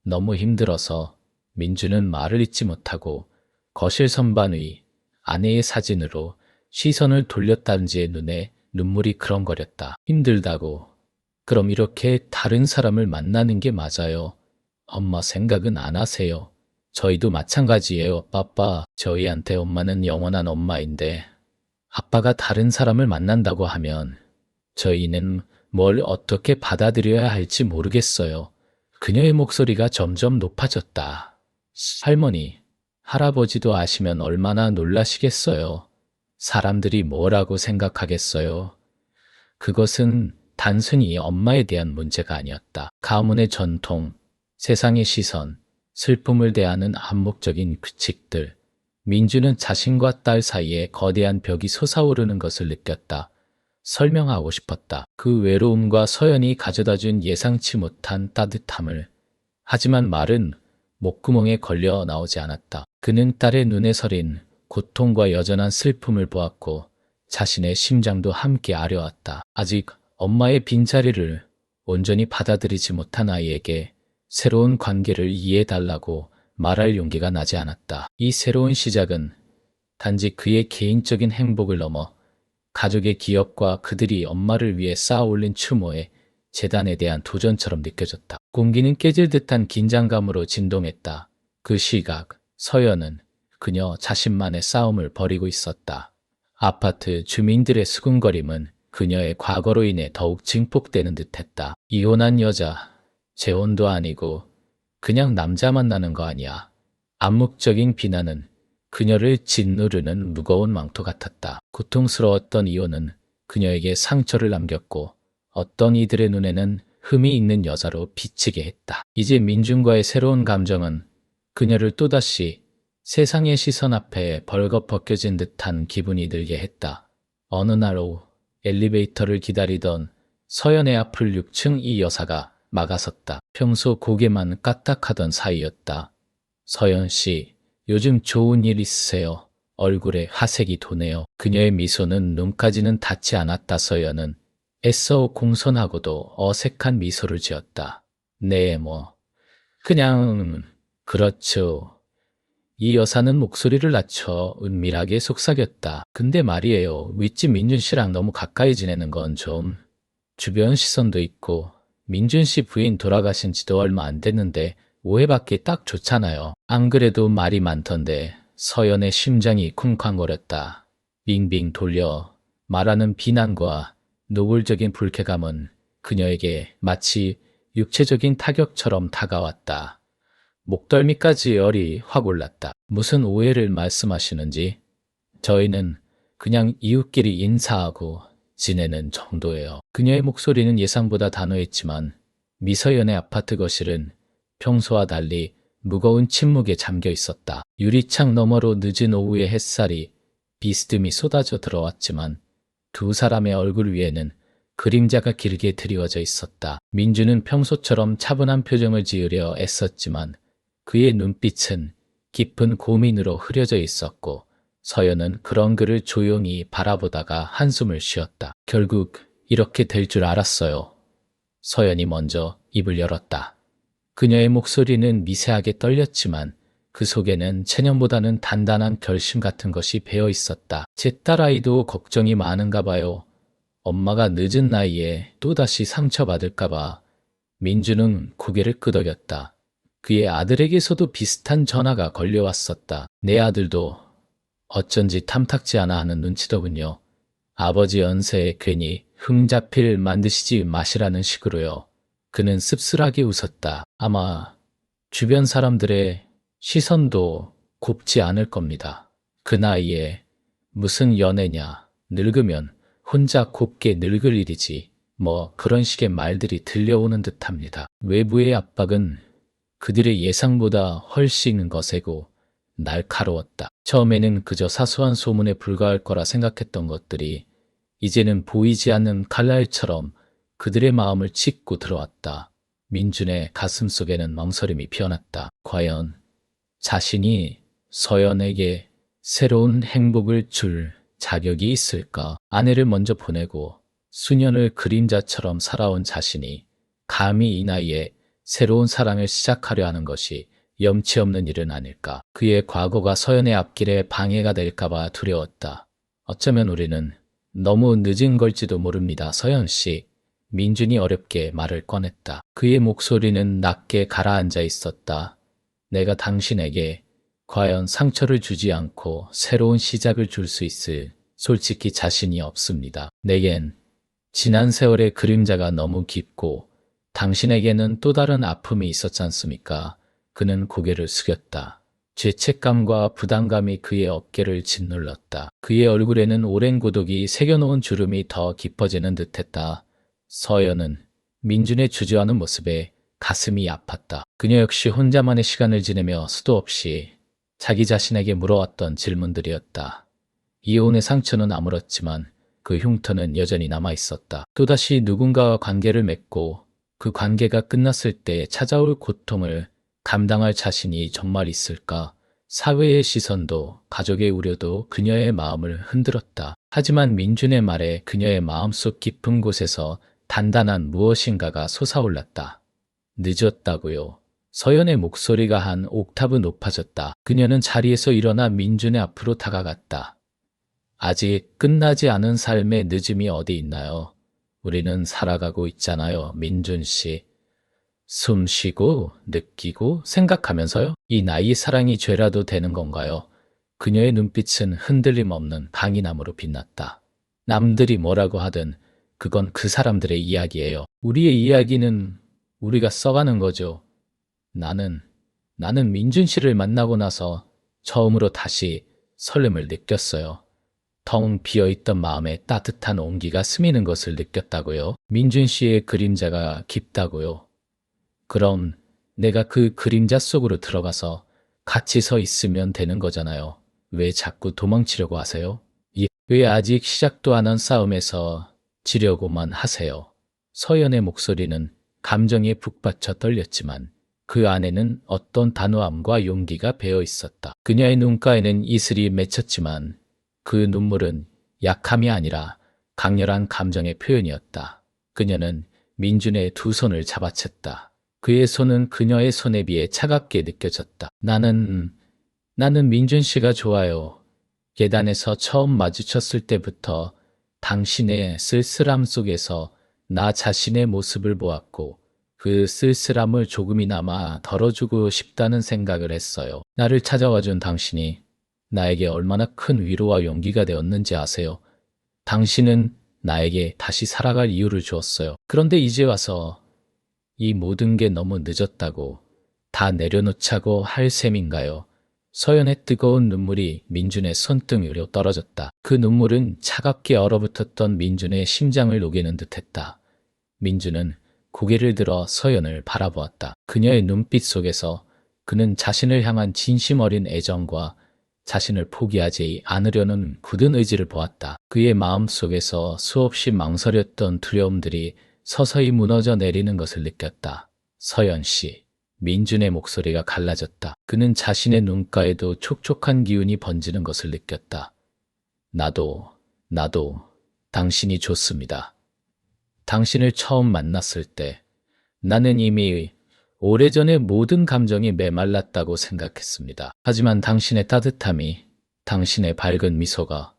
너무 힘들어서. 민주는 말을 잇지 못하고 거실 선반 위 아내의 사진으로 시선을 돌렸다. 은지의 눈에 눈물이 그렁거렸다. 힘들다고. 그럼 이렇게 다른 사람을 만나는 게 맞아요. 엄마 생각은 안 하세요. 저희도 마찬가지예요. 아빠, 저희한테 엄마는 영원한 엄마인데 아빠가 다른 사람을 만난다고 하면 저희는 뭘 어떻게 받아들여야 할지 모르겠어요. 그녀의 목소리가 점점 높아졌다. 할머니, 할아버지도 아시면 얼마나 놀라시겠어요. 사람들이 뭐라고 생각하겠어요. 그것은 단순히 엄마에 대한 문제가 아니었다. 가문의 전통, 세상의 시선, 슬픔을 대하는 암묵적인 규칙들. 민주는 자신과 딸 사이에 거대한 벽이 솟아오르는 것을 느꼈다. 설명하고 싶었다. 그 외로움과 서연이 가져다준 예상치 못한 따뜻함을. 하지만 말은 목구멍에 걸려 나오지 않았다. 그는 딸의 눈에 서린 고통과 여전한 슬픔을 보았고 자신의 심장도 함께 아려왔다. 아직 엄마의 빈자리를 온전히 받아들이지 못한 아이에게 새로운 관계를 이해해달라고 말할 용기가 나지 않았다. 이 새로운 시작은 단지 그의 개인적인 행복을 넘어 가족의 기업과 그들이 엄마를 위해 쌓아 올린 추모의 재단에 대한 도전처럼 느껴졌다. 공기는 깨질 듯한 긴장감으로 진동했다. 그 시각, 서연은 그녀 자신만의 싸움을 벌이고 있었다. 아파트 주민들의 수군거림은 그녀의 과거로 인해 더욱 증폭되는 듯했다. 이혼한 여자, 재혼도 아니고 그냥 남자 만나는 거 아니야. 암묵적인 비난은 그녀를 짓누르는 무거운 망토 같았다. 고통스러웠던 이혼은 그녀에게 상처를 남겼고 어떤 이들의 눈에는 흠이 있는 여자로 비치게 했다. 이제 민준과의 새로운 감정은 그녀를 또다시 세상의 시선 앞에 벌거벗겨진 듯한 기분이 들게 했다. 어느 날 오후 엘리베이터를 기다리던 서연의 앞을 6층 이 여사가 막아섰다. 평소 고개만 까딱하던 사이였다. 서연 씨, 요즘 좋은 일 있으세요? 얼굴에 화색이 도네요. 그녀의 미소는 눈까지는 닿지 않았다. 서연은 애써 공손하고도 어색한 미소를 지었다. 네, 그냥 그렇죠. 이 여사는 목소리를 낮춰 은밀하게 속삭였다. 근데 말이에요. 윗집 민준 씨랑 너무 가까이 지내는 건 좀. 주변 시선도 있고 민준 씨 부인 돌아가신 지도 얼마 안 됐는데 오해받기 딱 좋잖아요. 안 그래도 말이 많던데. 서연의 심장이 쿵쾅거렸다. 빙빙 돌려 말하는 비난과 노골적인 불쾌감은 그녀에게 마치 육체적인 타격처럼 다가왔다. 목덜미까지 열이 확 올랐다. 무슨 오해를 말씀하시는지? 저희는 그냥 이웃끼리 인사하고 지내는 정도예요. 그녀의 목소리는 예상보다 단호했지만 미서연의 아파트 거실은 평소와 달리 무거운 침묵에 잠겨 있었다. 유리창 너머로 늦은 오후의 햇살이 비스듬히 쏟아져 들어왔지만 두 사람의 얼굴 위에는 그림자가 길게 드리워져 있었다. 민주는 평소처럼 차분한 표정을 지으려 애썼지만 그의 눈빛은 깊은 고민으로 흐려져 있었고 서연은 그런 그를 조용히 바라보다가 한숨을 쉬었다. 결국 이렇게 될 줄 알았어요. 서연이 먼저 입을 열었다. 그녀의 목소리는 미세하게 떨렸지만 그 속에는 체념보다는 단단한 결심 같은 것이 배어 있었다. 제 딸아이도 걱정이 많은가 봐요. 엄마가 늦은 나이에 또다시 상처받을까 봐. 민주는 고개를 끄덕였다. 그의 아들에게서도 비슷한 전화가 걸려왔었다. 내 아들도 어쩐지 탐탁지 않아 하는 눈치더군요. 아버지 연세에 괜히 흠잡힐 만드시지 마시라는 식으로요. 그는 씁쓸하게 웃었다. 아마 주변 사람들의 시선도 곱지 않을 겁니다. 그 나이에 무슨 연애냐. 늙으면 혼자 곱게 늙을 일이지 뭐 그런 식의 말들이 들려오는 듯합니다. 외부의 압박은 그들의 예상보다 훨씬 거세고 날카로웠다. 처음에는 그저 사소한 소문에 불과할 거라 생각했던 것들이 이제는 보이지 않는 칼날처럼 그들의 마음을 찢고 들어왔다. 민준의 가슴 속에는 망설임이 피어났다. 과연 자신이 서연에게 새로운 행복을 줄 자격이 있을까? 아내를 먼저 보내고 수년을 그림자처럼 살아온 자신이 감히 이 나이에 새로운 사랑을 시작하려 하는 것이 염치 없는 일은 아닐까? 그의 과거가 서연의 앞길에 방해가 될까봐 두려웠다. 어쩌면 우리는 너무 늦은 걸지도 모릅니다. 서연 씨. 민준이 어렵게 말을 꺼냈다. 그의 목소리는 낮게 가라앉아 있었다. 내가 당신에게 과연 상처를 주지 않고 새로운 시작을 줄 수 있을 솔직히 자신이 없습니다. 내겐 지난 세월의 그림자가 너무 깊고 당신에게는 또 다른 아픔이 있었지 않습니까? 그는 고개를 숙였다. 죄책감과 부담감이 그의 어깨를 짓눌렀다. 그의 얼굴에는 오랜 고독이 새겨놓은 주름이 더 깊어지는 듯했다. 서연은 민준의 주저하는 모습에 가슴이 아팠다. 그녀 역시 혼자만의 시간을 지내며 수도 없이 자기 자신에게 물어왔던 질문들이었다. 이혼의 상처는 아물었지만 그 흉터는 여전히 남아있었다. 또다시 누군가와 관계를 맺고 그 관계가 끝났을 때 찾아올 고통을 감당할 자신이 정말 있을까? 사회의 시선도 가족의 우려도 그녀의 마음을 흔들었다. 하지만 민준의 말에 그녀의 마음속 깊은 곳에서 단단한 무엇인가가 솟아올랐다. 늦었다고요. 서연의 목소리가 한 옥타브 높아졌다. 그녀는 자리에서 일어나 민준의 앞으로 다가갔다. 아직 끝나지 않은 삶의 늦음이 어디 있나요? 우리는 살아가고 있잖아요, 민준 씨. 숨 쉬고 느끼고 생각하면서요. 이 나이의 사랑이 죄라도 되는 건가요? 그녀의 눈빛은 흔들림 없는 강인함으로 빛났다. 남들이 뭐라고 하든 그건 그 사람들의 이야기예요. 우리의 이야기는 우리가 써가는 거죠. 나는 민준 씨를 만나고 나서 처음으로 다시 설렘을 느꼈어요. 텅 비어있던 마음에 따뜻한 온기가 스미는 것을 느꼈다고요. 민준 씨의 그림자가 깊다고요. 그럼 내가 그 그림자 속으로 들어가서 같이 서 있으면 되는 거잖아요. 왜 자꾸 도망치려고 하세요? 왜 아직 시작도 안 한 싸움에서 지려고만 하세요? 서연의 목소리는 감정에 북받쳐 떨렸지만 그 안에는 어떤 단호함과 용기가 배어 있었다. 그녀의 눈가에는 이슬이 맺혔지만 그 눈물은 약함이 아니라 강렬한 감정의 표현이었다. 그녀는 민준의 두 손을 잡아챘다. 그의 손은 그녀의 손에 비해 차갑게 느껴졌다. 나는 민준 씨가 좋아요. 계단에서 처음 마주쳤을 때부터 당신의 쓸쓸함 속에서 나 자신의 모습을 보았고 그 쓸쓸함을 조금이나마 덜어주고 싶다는 생각을 했어요. 나를 찾아와준 당신이 나에게 얼마나 큰 위로와 용기가 되었는지 아세요? 당신은 나에게 다시 살아갈 이유를 주었어요. 그런데 이제 와서 이 모든 게 너무 늦었다고 다 내려놓자고 할 셈인가요? 서연의 뜨거운 눈물이 민준의 손등 위로 떨어졌다. 그 눈물은 차갑게 얼어붙었던 민준의 심장을 녹이는 듯했다. 민준은 고개를 들어 서연을 바라보았다. 그녀의 눈빛 속에서 그는 자신을 향한 진심 어린 애정과 자신을 포기하지 않으려는 굳은 의지를 보았다. 그의 마음 속에서 수없이 망설였던 두려움들이 서서히 무너져 내리는 것을 느꼈다. 서연 씨. 민준의 목소리가 갈라졌다. 그는 자신의 눈가에도 촉촉한 기운이 번지는 것을 느꼈다. 나도 당신이 좋습니다. 당신을 처음 만났을 때 나는 이미 오래전에 모든 감정이 메말랐다고 생각했습니다. 하지만 당신의 따뜻함이, 당신의 밝은 미소가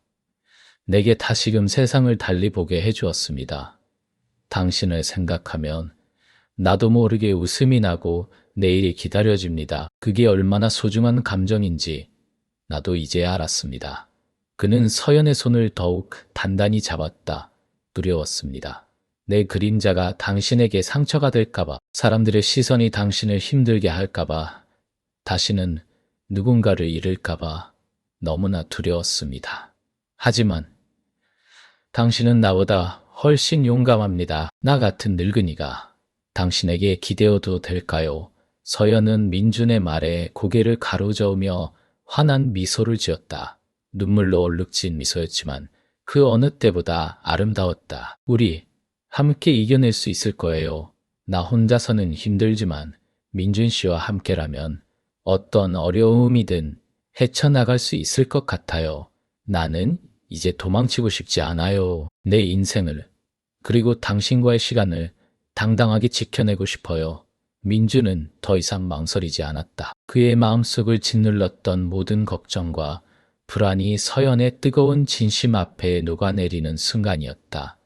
내게 다시금 세상을 달리 보게 해주었습니다. 당신을 생각하면 나도 모르게 웃음이 나고 내일이 기다려집니다. 그게 얼마나 소중한 감정인지 나도 이제 알았습니다. 그는 서연의 손을 더욱 단단히 잡았다. 두려웠습니다. 내 그림자가 당신에게 상처가 될까봐, 사람들의 시선이 당신을 힘들게 할까봐, 다시는 누군가를 잃을까봐 너무나 두려웠습니다. 하지만 당신은 나보다 훨씬 용감합니다. 나 같은 늙은이가 당신에게 기대어도 될까요? 서연은 민준의 말에 고개를 가로저으며 환한 미소를 지었다. 눈물로 얼룩진 미소였지만 그 어느 때보다 아름다웠다. 우리 함께 이겨낼 수 있을 거예요. 나 혼자서는 힘들지만 민준 씨와 함께라면 어떤 어려움이든 헤쳐나갈 수 있을 것 같아요. 나는 이제 도망치고 싶지 않아요. 내 인생을, 그리고 당신과의 시간을 당당하게 지켜내고 싶어요. 민주는 더 이상 망설이지 않았다. 그의 마음속을 짓눌렀던 모든 걱정과 불안이 서연의 뜨거운 진심 앞에 녹아내리는 순간이었다.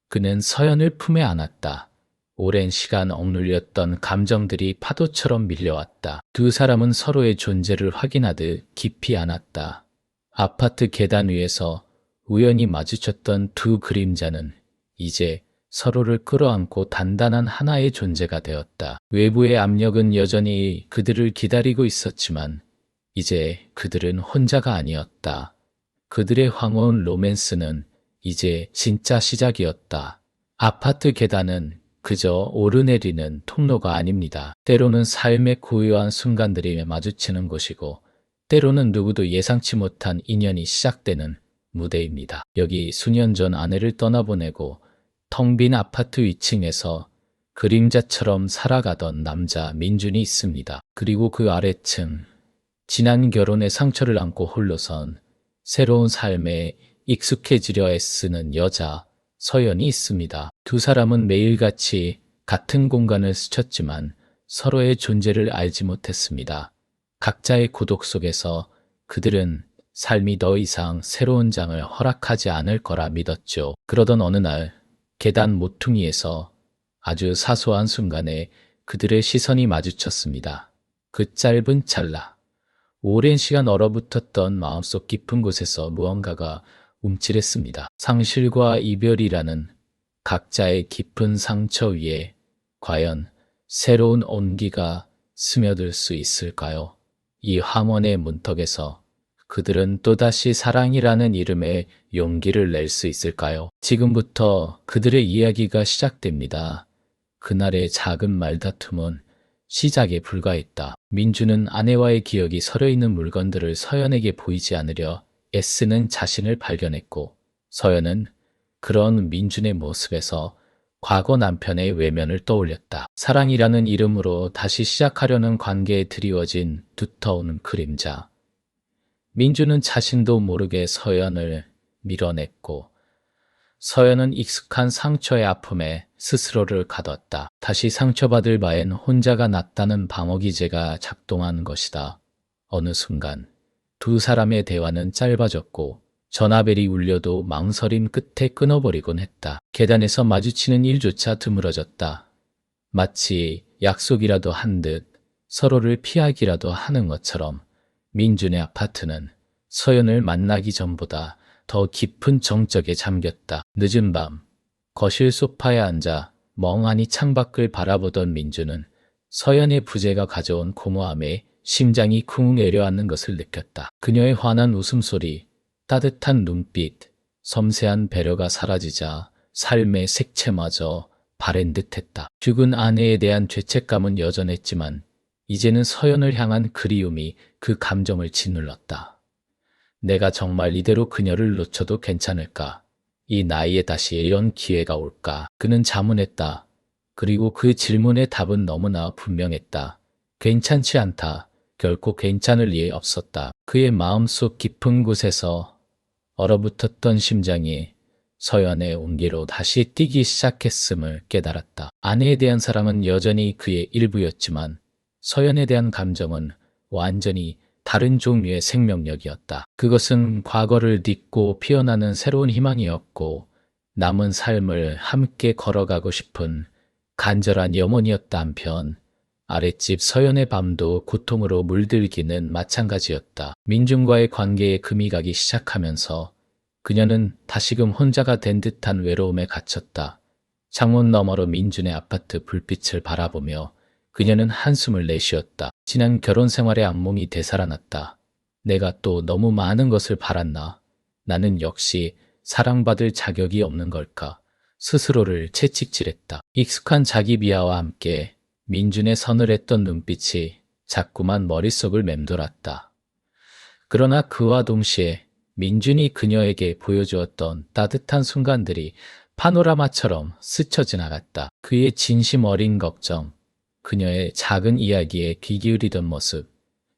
그는 서연을 품에 안았다. 오랜 시간 억눌렸던 감정들이 파도처럼 밀려왔다. 두 사람은 서로의 존재를 확인하듯 깊이 안았다. 아파트 계단 위에서 우연히 마주쳤던 두 그림자는 이제 서로를 끌어안고 단단한 하나의 존재가 되었다. 외부의 압력은 여전히 그들을 기다리고 있었지만 이제 그들은 혼자가 아니었다. 그들의 황홀 로맨스는 이제 진짜 시작이었다. 아파트 계단은 그저 오르내리는 통로가 아닙니다. 때로는 삶의 고요한 순간들이 마주치는 곳이고 때로는 누구도 예상치 못한 인연이 시작되는 무대입니다. 여기 수년 전 아내를 떠나보내고 텅 빈 아파트 위층에서 그림자처럼 살아가던 남자 민준이 있습니다. 그리고 그 아래층, 지난 결혼의 상처를 안고 홀로선 새로운 삶에 익숙해지려 애쓰는 여자 서연이 있습니다. 두 사람은 매일같이 같은 공간을 스쳤지만 서로의 존재를 알지 못했습니다. 각자의 고독 속에서 그들은 삶이 더 이상 새로운 장을 허락하지 않을 거라 믿었죠. 그러던 어느 날 계단 모퉁이에서 아주 사소한 순간에 그들의 시선이 마주쳤습니다. 그 짧은 찰나, 오랜 시간 얼어붙었던 마음속 깊은 곳에서 무언가가 움찔했습니다. 상실과 이별이라는 각자의 깊은 상처 위에 과연 새로운 온기가 스며들 수 있을까요? 이 함원의 문턱에서 그들은 또다시 사랑이라는 이름의 용기를 낼 수 있을까요? 지금부터 그들의 이야기가 시작됩니다. 그날의 작은 말다툼은 시작에 불과했다. 민주는 아내와의 기억이 서려있는 물건들을 서연에게 보이지 않으려 애쓰는 자신을 발견했고 서연은 그런 민준의 모습에서 과거 남편의 외면을 떠올렸다. 사랑이라는 이름으로 다시 시작하려는 관계에 드리워진 두터운 그림자. 민주는 자신도 모르게 서연을 밀어냈고 서연은 익숙한 상처의 아픔에 스스로를 가뒀다. 다시 상처받을 바엔 혼자가 낫다는 방어기제가 작동한 것이다. 어느 순간 두 사람의 대화는 짧아졌고 전화벨이 울려도 망설임 끝에 끊어버리곤 했다. 계단에서 마주치는 일조차 드물어졌다. 마치 약속이라도 한 듯 서로를 피하기라도 하는 것처럼 민준의 아파트는 서연을 만나기 전보다 더 깊은 정적에 잠겼다. 늦은 밤 거실 소파에 앉아 멍하니 창밖을 바라보던 민준은 서연의 부재가 가져온 공허함에 심장이 쿵 내려앉는 것을 느꼈다. 그녀의 환한 웃음소리, 따뜻한 눈빛, 섬세한 배려가 사라지자 삶의 색채마저 바랜 듯했다. 죽은 아내에 대한 죄책감은 여전했지만 이제는 서연을 향한 그리움이 그 감정을 짓눌렀다. 내가 정말 이대로 그녀를 놓쳐도 괜찮을까? 이 나이에 다시 이런 기회가 올까? 그는 자문했다. 그리고 그 질문의 답은 너무나 분명했다. 괜찮지 않다. 결코 괜찮을 리 없었다. 그의 마음속 깊은 곳에서 얼어붙었던 심장이 서연의 온기로 다시 뛰기 시작했음을 깨달았다. 아내에 대한 사랑은 여전히 그의 일부였지만 서연에 대한 감정은 완전히 다른 종류의 생명력이었다. 그것은 과거를 딛고 피어나는 새로운 희망이었고 남은 삶을 함께 걸어가고 싶은 간절한 염원이었다. 한편 아랫집 서연의 밤도 고통으로 물들기는 마찬가지였다. 민준과의 관계에 금이 가기 시작하면서 그녀는 다시금 혼자가 된 듯한 외로움에 갇혔다. 창문 너머로 민준의 아파트 불빛을 바라보며 그녀는 한숨을 내쉬었다. 지난 결혼 생활의 악몽이 되살아났다. 내가 또 너무 많은 것을 바랐나? 나는 역시 사랑받을 자격이 없는 걸까? 스스로를 채찍질했다. 익숙한 자기 비하와 함께 민준의 서늘했던 눈빛이 자꾸만 머릿속을 맴돌았다. 그러나 그와 동시에 민준이 그녀에게 보여주었던 따뜻한 순간들이 파노라마처럼 스쳐 지나갔다. 그의 진심 어린 걱정, 그녀의 작은 이야기에 귀 기울이던 모습,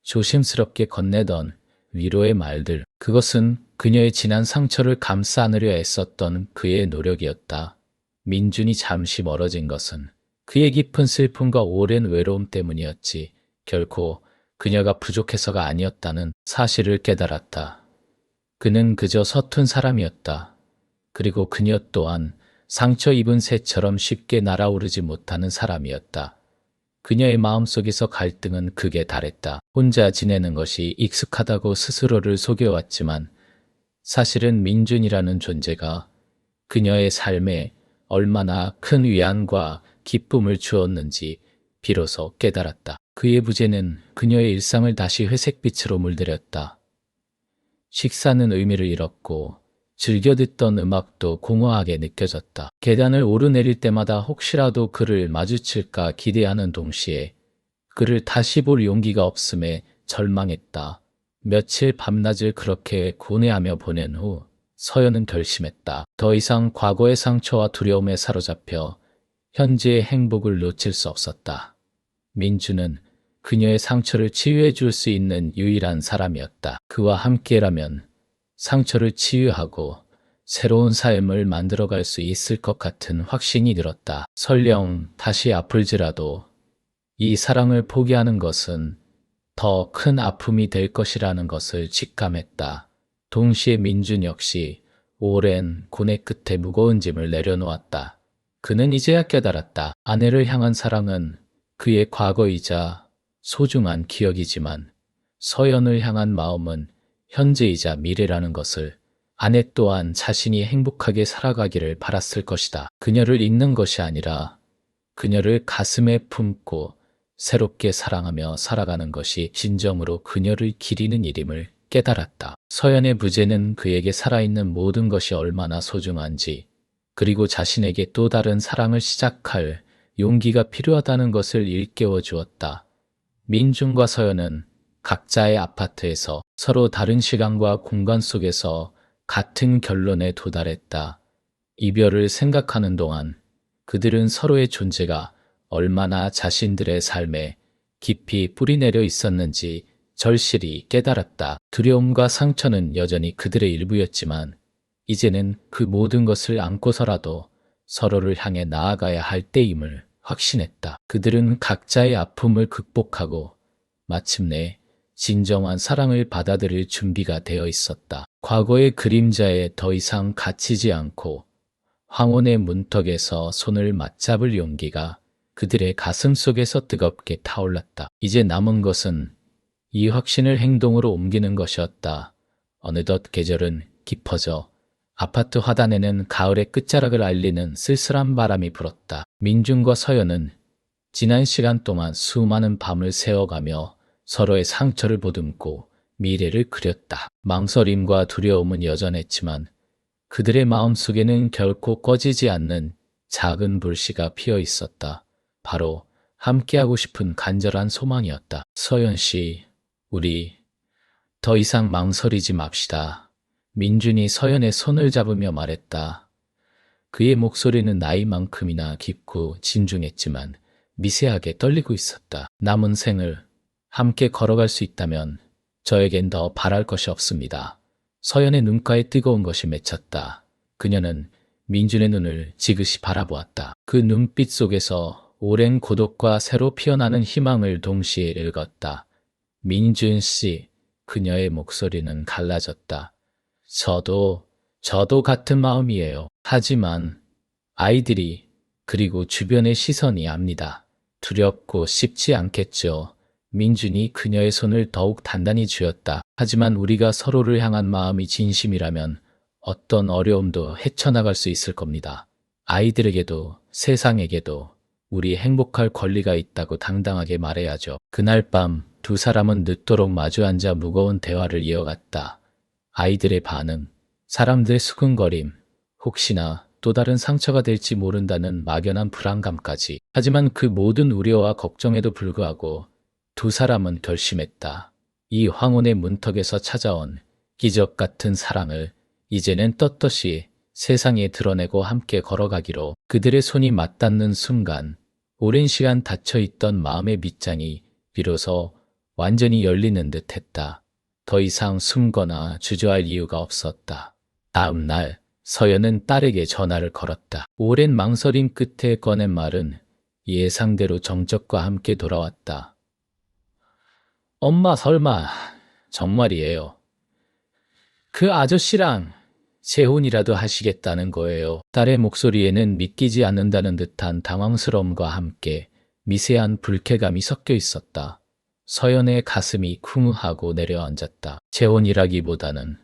조심스럽게 건네던 위로의 말들, 그것은 그녀의 지난 상처를 감싸 안으려 애썼던 그의 노력이었다. 민준이 잠시 멀어진 것은 그의 깊은 슬픔과 오랜 외로움 때문이었지, 결코 그녀가 부족해서가 아니었다는 사실을 깨달았다. 그는 그저 서툰 사람이었다. 그리고 그녀 또한 상처 입은 새처럼 쉽게 날아오르지 못하는 사람이었다. 그녀의 마음속에서 갈등은 극에 달했다. 혼자 지내는 것이 익숙하다고 스스로를 속여왔지만 사실은 민준이라는 존재가 그녀의 삶에 얼마나 큰 위안과 기쁨을 주었는지 비로소 깨달았다. 그의 부재는 그녀의 일상을 다시 회색빛으로 물들였다. 식사는 의미를 잃었고 즐겨 듣던 음악도 공허하게 느껴졌다. 계단을 오르내릴 때마다 혹시라도 그를 마주칠까 기대하는 동시에 그를 다시 볼 용기가 없음에 절망했다. 며칠 밤낮을 그렇게 고뇌하며 보낸 후 서연은 결심했다. 더 이상 과거의 상처와 두려움에 사로잡혀 현재의 행복을 놓칠 수 없었다. 민주는 그녀의 상처를 치유해 줄 수 있는 유일한 사람이었다. 그와 함께라면 상처를 치유하고 새로운 삶을 만들어갈 수 있을 것 같은 확신이 들었다. 설령 다시 아플지라도 이 사랑을 포기하는 것은 더 큰 아픔이 될 것이라는 것을 직감했다. 동시에 민준 역시 오랜 고뇌 끝에 무거운 짐을 내려놓았다. 그는 이제야 깨달았다. 아내를 향한 사랑은 그의 과거이자 소중한 기억이지만 서연을 향한 마음은 현재이자 미래라는 것을, 아내 또한 자신이 행복하게 살아가기를 바랐을 것이다. 그녀를 잊는 것이 아니라 그녀를 가슴에 품고 새롭게 사랑하며 살아가는 것이 진정으로 그녀를 기리는 일임을 깨달았다. 서연의 부재는 그에게 살아있는 모든 것이 얼마나 소중한지, 그리고 자신에게 또 다른 사랑을 시작할 용기가 필요하다는 것을 일깨워 주었다. 민준과 서연은 각자의 아파트에서 서로 다른 시간과 공간 속에서 같은 결론에 도달했다. 이별을 생각하는 동안 그들은 서로의 존재가 얼마나 자신들의 삶에 깊이 뿌리내려 있었는지 절실히 깨달았다. 두려움과 상처는 여전히 그들의 일부였지만 이제는 그 모든 것을 안고서라도 서로를 향해 나아가야 할 때임을 확신했다. 그들은 각자의 아픔을 극복하고 마침내 진정한 사랑을 받아들일 준비가 되어 있었다. 과거의 그림자에 더 이상 갇히지 않고 황혼의 문턱에서 손을 맞잡을 용기가 그들의 가슴 속에서 뜨겁게 타올랐다. 이제 남은 것은 이 확신을 행동으로 옮기는 것이었다. 어느덧 계절은 깊어져 아파트 화단에는 가을의 끝자락을 알리는 쓸쓸한 바람이 불었다. 민준과 서연은 지난 시간 동안 수많은 밤을 새워가며 서로의 상처를 보듬고 미래를 그렸다. 망설임과 두려움은 여전했지만 그들의 마음속에는 결코 꺼지지 않는 작은 불씨가 피어 있었다. 바로 함께하고 싶은 간절한 소망이었다. 서연 씨, 우리 더 이상 망설이지 맙시다. 민준이 서연의 손을 잡으며 말했다. 그의 목소리는 나이만큼이나 깊고 진중했지만 미세하게 떨리고 있었다. 남은 생을 함께 걸어갈 수 있다면 저에겐 더 바랄 것이 없습니다. 서연의 눈가에 뜨거운 것이 맺혔다. 그녀는 민준의 눈을 지그시 바라보았다. 그 눈빛 속에서 오랜 고독과 새로 피어나는 희망을 동시에 읽었다. 민준 씨, 그녀의 목소리는 갈라졌다. 저도 같은 마음이에요. 하지만 아이들이, 그리고 주변의 시선이 압니다. 두렵고 쉽지 않겠죠. 민준이 그녀의 손을 더욱 단단히 쥐었다. 하지만 우리가 서로를 향한 마음이 진심이라면 어떤 어려움도 헤쳐나갈 수 있을 겁니다. 아이들에게도 세상에게도 우리 행복할 권리가 있다고 당당하게 말해야죠. 그날 밤 두 사람은 늦도록 마주 앉아 무거운 대화를 이어갔다. 아이들의 반응, 사람들의 수근거림, 혹시나 또 다른 상처가 될지 모른다는 막연한 불안감까지. 하지만 그 모든 우려와 걱정에도 불구하고 두 사람은 결심했다. 이 황혼의 문턱에서 찾아온 기적 같은 사랑을 이제는 떳떳이 세상에 드러내고 함께 걸어가기로. 그들의 손이 맞닿는 순간 오랜 시간 닫혀있던 마음의 밑장이 비로소 완전히 열리는 듯 했다. 더 이상 숨거나 주저할 이유가 없었다. 다음 날 서연은 딸에게 전화를 걸었다. 오랜 망설임 끝에 꺼낸 말은 예상대로 정적과 함께 돌아왔다. 엄마, 설마 정말이에요. 그 아저씨랑 재혼이라도 하시겠다는 거예요. 딸의 목소리에는 믿기지 않는다는 듯한 당황스러움과 함께 미세한 불쾌감이 섞여 있었다. 서연의 가슴이 쿵하고 내려앉았다. 재혼이라기보다는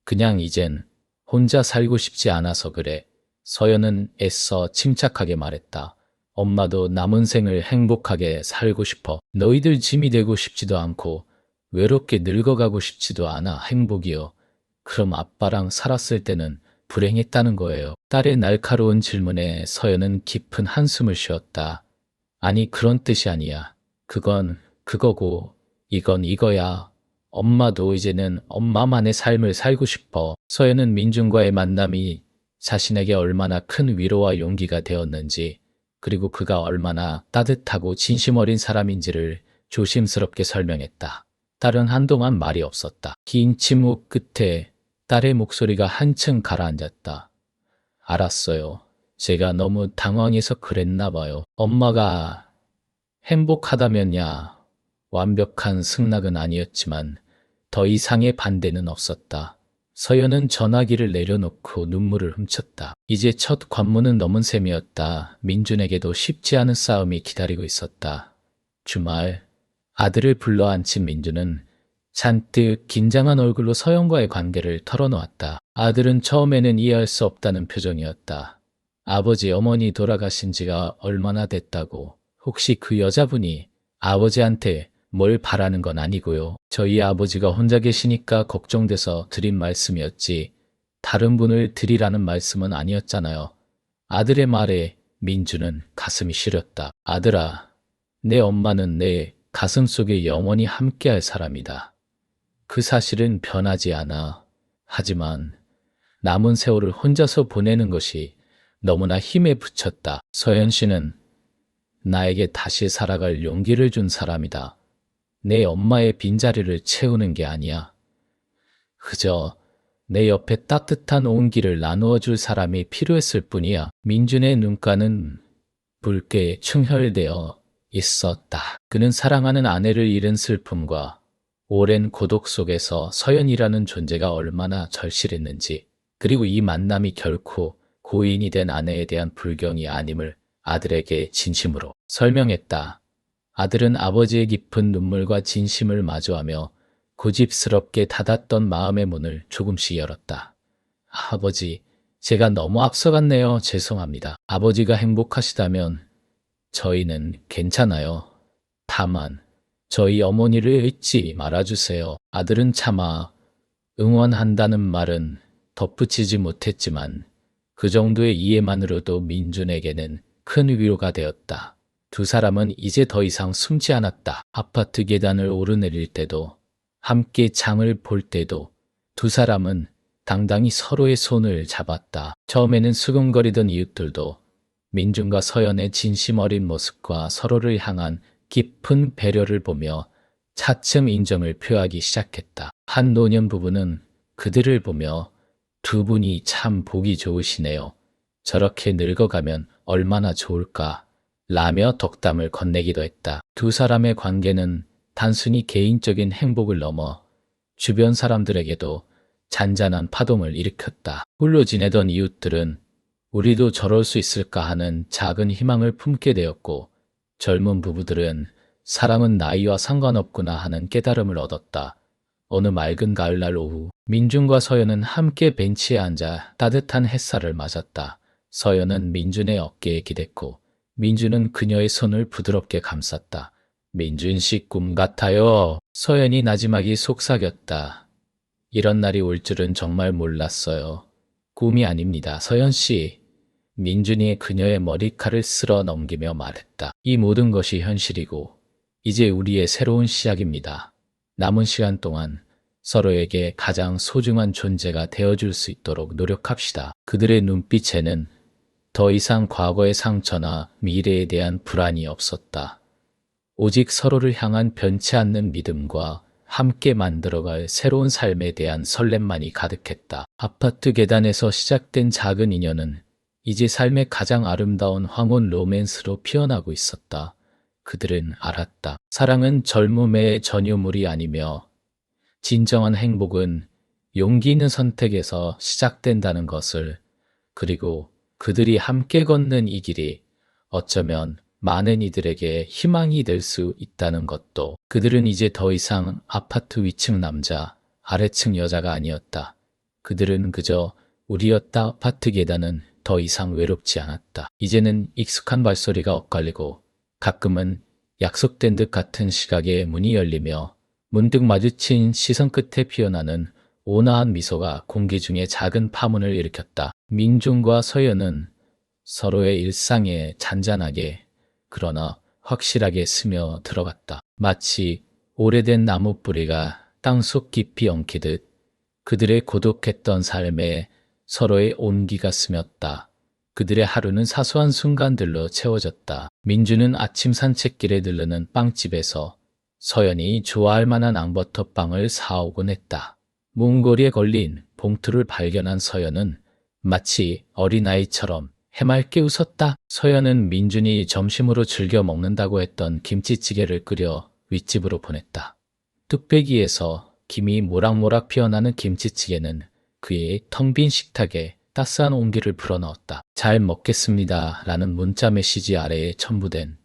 그냥 이젠 혼자 살고 싶지 않아서 그래. 서연은 애써 침착하게 말했다. 엄마도 남은 생을 행복하게 살고 싶어. 너희들 짐이 되고 싶지도 않고 외롭게 늙어가고 싶지도 않아. 행복이요. 그럼 아빠랑 살았을 때는 불행했다는 거예요. 딸의 날카로운 질문에 서연은 깊은 한숨을 쉬었다. 아니, 그런 뜻이 아니야. 그건 그거고 이건 이거야. 엄마도 이제는 엄마만의 삶을 살고 싶어. 서연은 민준과의 만남이 자신에게 얼마나 큰 위로와 용기가 되었는지, 그리고 그가 얼마나 따뜻하고 진심 어린 사람인지를 조심스럽게 설명했다. 딸은 한동안 말이 없었다. 긴 침묵 끝에 딸의 목소리가 한층 가라앉았다. 알았어요. 제가 너무 당황해서 그랬나 봐요. 엄마가 행복하다면야 완벽한 승낙은 아니었지만 더 이상의 반대는 없었다. 서연은 전화기를 내려놓고 눈물을 훔쳤다. 이제 첫 관문은 넘은 셈이었다. 민준에게도 쉽지 않은 싸움이 기다리고 있었다. 주말 아들을 불러앉힌 민준은 잔뜩 긴장한 얼굴로 서연과의 관계를 털어놓았다. 아들은 처음에는 이해할 수 없다는 표정이었다. 아버지, 어머니 돌아가신 지가 얼마나 됐다고. 혹시 그 여자분이 아버지한테 뭘 바라는 건 아니고요. 저희 아버지가 혼자 계시니까 걱정돼서 드린 말씀이었지. 다른 분을 드리라는 말씀은 아니었잖아요. 아들의 말에 민주는 가슴이 시렸다. 아들아, 내 엄마는 내 가슴 속에 영원히 함께할 사람이다. 그 사실은 변하지 않아. 하지만 남은 세월을 혼자서 보내는 것이 너무나 힘에 부쳤다. 서현 씨는 나에게 다시 살아갈 용기를 준 사람이다. 내 엄마의 빈자리를 채우는 게 아니야. 그저 내 옆에 따뜻한 온기를 나누어 줄 사람이 필요했을 뿐이야. 민준의 눈가는 붉게 충혈되어 있었다. 그는 사랑하는 아내를 잃은 슬픔과 오랜 고독 속에서 서연이라는 존재가 얼마나 절실했는지, 그리고 이 만남이 결코 고인이 된 아내에 대한 불경이 아님을 아들에게 진심으로 설명했다. 아들은 아버지의 깊은 눈물과 진심을 마주하며 고집스럽게 닫았던 마음의 문을 조금씩 열었다. 아버지, 제가 너무 앞서갔네요. 죄송합니다. 아버지가 행복하시다면 저희는 괜찮아요. 다만 저희 어머니를 잊지 말아주세요. 아들은 차마 응원한다는 말은 덧붙이지 못했지만 그 정도의 이해만으로도 민준에게는 큰 위로가 되었다. 두 사람은 이제 더 이상 숨지 않았다. 아파트 계단을 오르내릴 때도, 함께 장을 볼 때도 두 사람은 당당히 서로의 손을 잡았다. 처음에는 수근거리던 이웃들도 민준과 서연의 진심 어린 모습과 서로를 향한 깊은 배려를 보며 차츰 인정을 표하기 시작했다. 한 노년 부부는 그들을 보며 두 분이 참 보기 좋으시네요. 저렇게 늙어가면 얼마나 좋을까 라며 덕담을 건네기도 했다. 두 사람의 관계는 단순히 개인적인 행복을 넘어 주변 사람들에게도 잔잔한 파동을 일으켰다. 홀로 지내던 이웃들은 우리도 저럴 수 있을까 하는 작은 희망을 품게 되었고, 젊은 부부들은 사랑은 나이와 상관없구나 하는 깨달음을 얻었다. 어느 맑은 가을날 오후, 민준과 서연은 함께 벤치에 앉아 따뜻한 햇살을 맞았다. 서연은 민준의 어깨에 기댔고 민준은 그녀의 손을 부드럽게 감쌌다. 민준 씨 꿈 같아요. 서연이 나지막이 속삭였다. 이런 날이 올 줄은 정말 몰랐어요. 꿈이 아닙니다. 서연 씨. 민준이 그녀의 머리칼을 쓸어 넘기며 말했다. 이 모든 것이 현실이고 이제 우리의 새로운 시작입니다. 남은 시간 동안 서로에게 가장 소중한 존재가 되어줄 수 있도록 노력합시다. 그들의 눈빛에는 더 이상 과거의 상처나 미래에 대한 불안이 없었다. 오직 서로를 향한 변치 않는 믿음과 함께 만들어갈 새로운 삶에 대한 설렘만이 가득했다. 아파트 계단에서 시작된 작은 인연은 이제 삶의 가장 아름다운 황혼 로맨스로 피어나고 있었다. 그들은 알았다. 사랑은 젊음의 전유물이 아니며 진정한 행복은 용기 있는 선택에서 시작된다는 것을, 그리고 그들이 함께 걷는 이 길이 어쩌면 많은 이들에게 희망이 될 수 있다는 것도. 그들은 이제 더 이상 아파트 위층 남자, 아래층 여자가 아니었다. 그들은 그저 우리였다. 아파트 계단은 더 이상 외롭지 않았다. 이제는 익숙한 발소리가 엇갈리고 가끔은 약속된 듯 같은 시각에 문이 열리며 문득 마주친 시선 끝에 피어나는 온화한 미소가 공기 중에 작은 파문을 일으켰다. 민준과 서연은 서로의 일상에 잔잔하게 그러나 확실하게 스며 들어갔다. 마치 오래된 나무 뿌리가 땅속 깊이 엉키듯 그들의 고독했던 삶에 서로의 온기가 스쳤다. 그들의 하루는 사소한 순간들로 채워졌다. 민주는 아침 산책길에 들르는 빵집에서 서연이 좋아할 만한 앙버터빵을 사오곤 했다. 문고리에 걸린 봉투를 발견한 서연은 마치 어린아이처럼 해맑게 웃었다. 서연은 민준이 점심으로 즐겨 먹는다고 했던 김치찌개를 끓여 윗집으로 보냈다. 뚝배기에서 김이 모락모락 피어나는 김치찌개는 그의 텅 빈 식탁에 따스한 온기를 불어넣었다. 잘 먹겠습니다 라는 문자 메시지 아래에 첨부된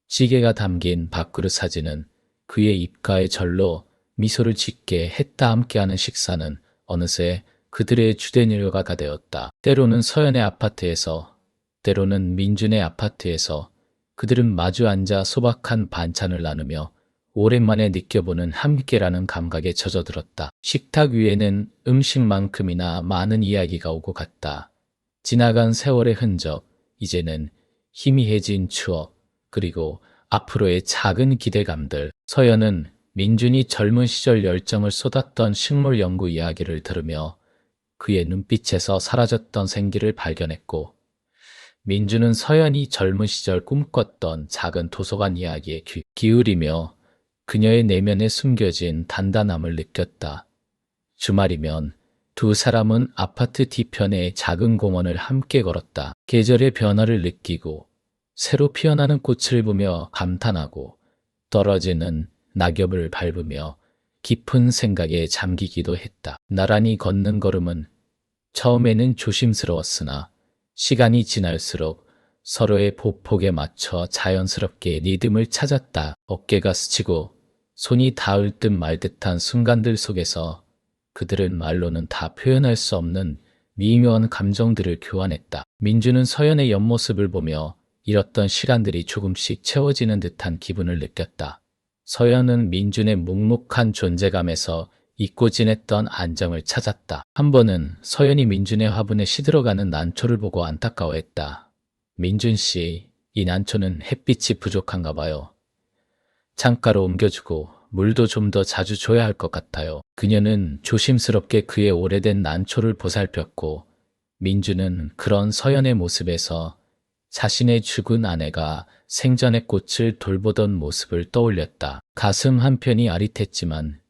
찌개가 담긴 밥그릇 사진은 그의 입가에 절로 미소를 짓게 했다. 함께하는 식사는 어느새 그들의 주된 일과가 되었다. 때로는 서연의 아파트에서, 때로는 민준의 아파트에서 그들은 마주 앉아 소박한 반찬을 나누며 오랜만에 느껴보는 함께라는 감각에 젖어들었다. 식탁 위에는 음식만큼이나 많은 이야기가 오고 갔다. 지나간 세월의 흔적, 이제는 희미해진 추억, 그리고 앞으로의 작은 기대감들. 서연은 민준이 젊은 시절 열정을 쏟았던 식물 연구 이야기를 들으며 그의 눈빛에서 사라졌던 생기를 발견했고, 민준은 서연이 젊은 시절 꿈꿨던 작은 도서관 이야기에 귀 기울이며 그녀의 내면에 숨겨진 단단함을 느꼈다. 주말이면 두 사람은 아파트 뒤편의 작은 공원을 함께 걸었다. 계절의 변화를 느끼고 새로 피어나는 꽃을 보며 감탄하고 떨어지는 낙엽을 밟으며 깊은 생각에 잠기기도 했다. 나란히 걷는 걸음은 처음에는 조심스러웠으나 시간이 지날수록 서로의 보폭에 맞춰 자연스럽게 리듬을 찾았다. 어깨가 스치고 손이 닿을 듯 말 듯한 순간들 속에서 그들은 말로는 다 표현할 수 없는 미묘한 감정들을 교환했다. 민주는 서연의 옆모습을 보며 잃었던 시간들이 조금씩 채워지는 듯한 기분을 느꼈다. 서연은 민준의 묵묵한 존재감에서 잊고 지냈던 안정을 찾았다. 한 번은 서연이 민준의 화분에 시들어가는 난초를 보고 안타까워했다. 민준 씨, 이 난초는 햇빛이 부족한가 봐요. 창가로 옮겨주고 물도 좀 더 자주 줘야 할 것 같아요. 그녀는 조심스럽게 그의 오래된 난초를 보살폈고, 민주는 그런 서연의 모습에서 자신의 죽은 아내가 생전의 꽃을 돌보던 모습을 떠올렸다. 가슴 한편이 아릿했지만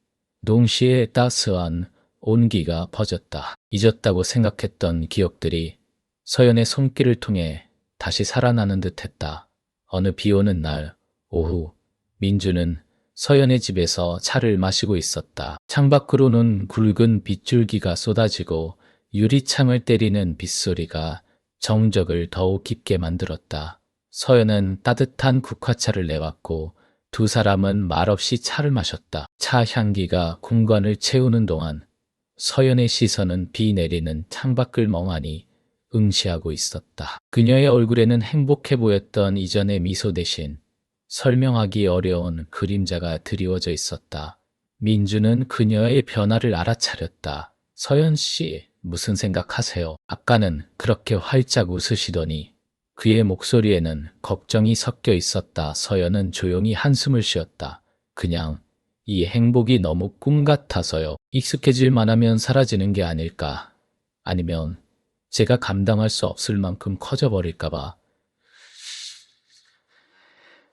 동시에 따스한 온기가 퍼졌다. 잊었다고 생각했던 기억들이 서연의 손길을 통해 다시 살아나는 듯했다. 어느 비 오는 날 오후, 민주는 서연의 집에서 차를 마시고 있었다. 창밖으로는 굵은 빗줄기가 쏟아지고 유리창을 때리는 빗소리가 정적을 더욱 깊게 만들었다. 서연은 따뜻한 국화차를 내왔고 두 사람은 말없이 차를 마셨다. 차 향기가 공간을 채우는 동안 서연의 시선은 비 내리는 창밖을 멍하니 응시하고 있었다. 그녀의 얼굴에는 행복해 보였던 이전의 미소 대신 설명하기 어려운 그림자가 드리워져 있었다. 민주는 그녀의 변화를 알아차렸다. 서연 씨, 무슨 생각하세요? 아까는 그렇게 활짝 웃으시더니 그의 목소리에는 걱정이 섞여 있었다. 서연은 조용히 한숨을 쉬었다. 그냥 이 행복이 너무 꿈 같아서요. 익숙해질만 하면 사라지는 게 아닐까. 아니면 제가 감당할 수 없을 만큼 커져버릴까봐.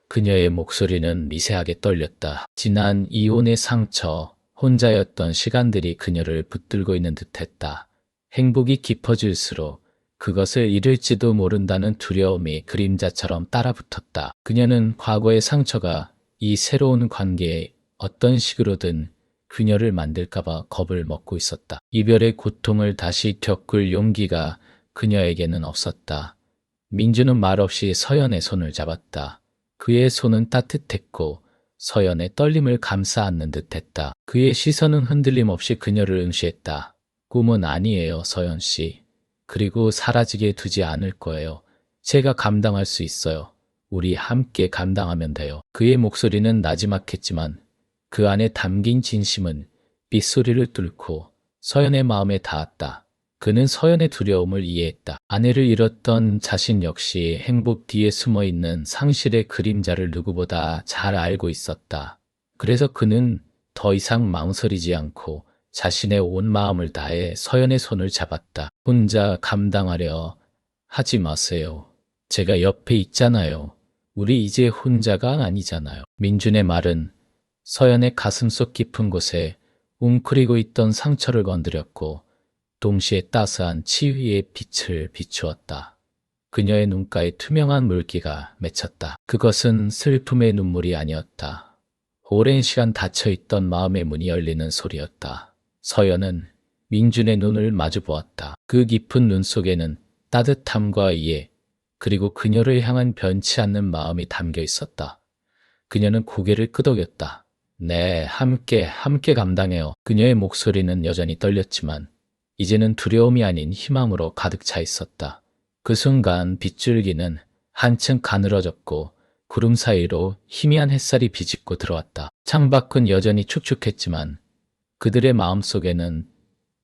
그녀의 목소리는 미세하게 떨렸다. 지난 이혼의 상처, 혼자였던 시간들이 그녀를 붙들고 있는 듯했다. 행복이 깊어질수록 그것을 잃을지도 모른다는 두려움이 그림자처럼 따라붙었다. 그녀는 과거의 상처가 이 새로운 관계에 어떤 식으로든 그녀를 만들까봐 겁을 먹고 있었다. 이별의 고통을 다시 겪을 용기가 그녀에게는 없었다. 민주는 말없이 서연의 손을 잡았다. 그의 손은 따뜻했고 서연의 떨림을 감싸 안는 듯했다. 그의 시선은 흔들림 없이 그녀를 응시했다. 꿈은 아니에요, 서연 씨. 그리고 사라지게 두지 않을 거예요. 제가 감당할 수 있어요. 우리 함께 감당하면 돼요. 그의 목소리는 나지막했지만 그 안에 담긴 진심은 빗소리를 뚫고 서연의 마음에 닿았다. 그는 서연의 두려움을 이해했다. 아내를 잃었던 자신 역시 행복 뒤에 숨어있는 상실의 그림자를 누구보다 잘 알고 있었다. 그래서 그는 더 이상 망설이지 않고 자신의 온 마음을 다해 서연의 손을 잡았다. 혼자 감당하려 하지 마세요. 제가 옆에 있잖아요. 우리 이제 혼자가 아니잖아요. 민준의 말은 서연의 가슴속 깊은 곳에 웅크리고 있던 상처를 건드렸고 동시에 따스한 치유의 빛을 비추었다. 그녀의 눈가에 투명한 물기가 맺혔다. 그것은 슬픔의 눈물이 아니었다. 오랜 시간 닫혀있던 마음의 문이 열리는 소리였다. 서연은 민준의 눈을 마주 보았다. 그 깊은 눈 속에는 따뜻함과 이해, 그리고 그녀를 향한 변치 않는 마음이 담겨 있었다. 그녀는 고개를 끄덕였다. 네, 함께 감당해요. 그녀의 목소리는 여전히 떨렸지만 이제는 두려움이 아닌 희망으로 가득 차 있었다. 그 순간 빗줄기는 한층 가늘어졌고 구름 사이로 희미한 햇살이 비집고 들어왔다. 창밖은 여전히 축축했지만 그들의 마음속에는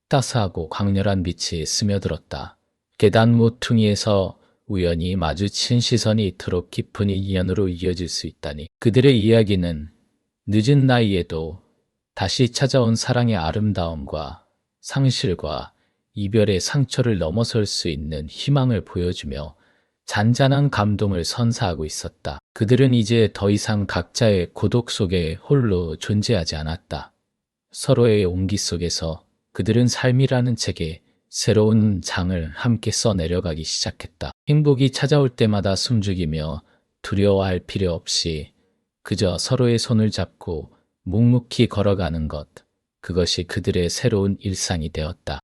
따스하고 강렬한 빛이 스며들었다. 계단 모퉁이에서 우연히 마주친 시선이 이토록 깊은 인연으로 이어질 수 있다니. 그들의 이야기는 늦은 나이에도 다시 찾아온 사랑의 아름다움과 상실과 이별의 상처를 넘어설 수 있는 희망을 보여주며 잔잔한 감동을 선사하고 있었다. 그들은 이제 더 이상 각자의 고독 속에 홀로 존재하지 않았다. 서로의 온기 속에서 그들은 삶이라는 책에 새로운 장을 함께 써내려가기 시작했다. 행복이 찾아올 때마다 숨죽이며 두려워할 필요 없이 그저 서로의 손을 잡고 묵묵히 걸어가는 것, 그것이 그들의 새로운 일상이 되었다.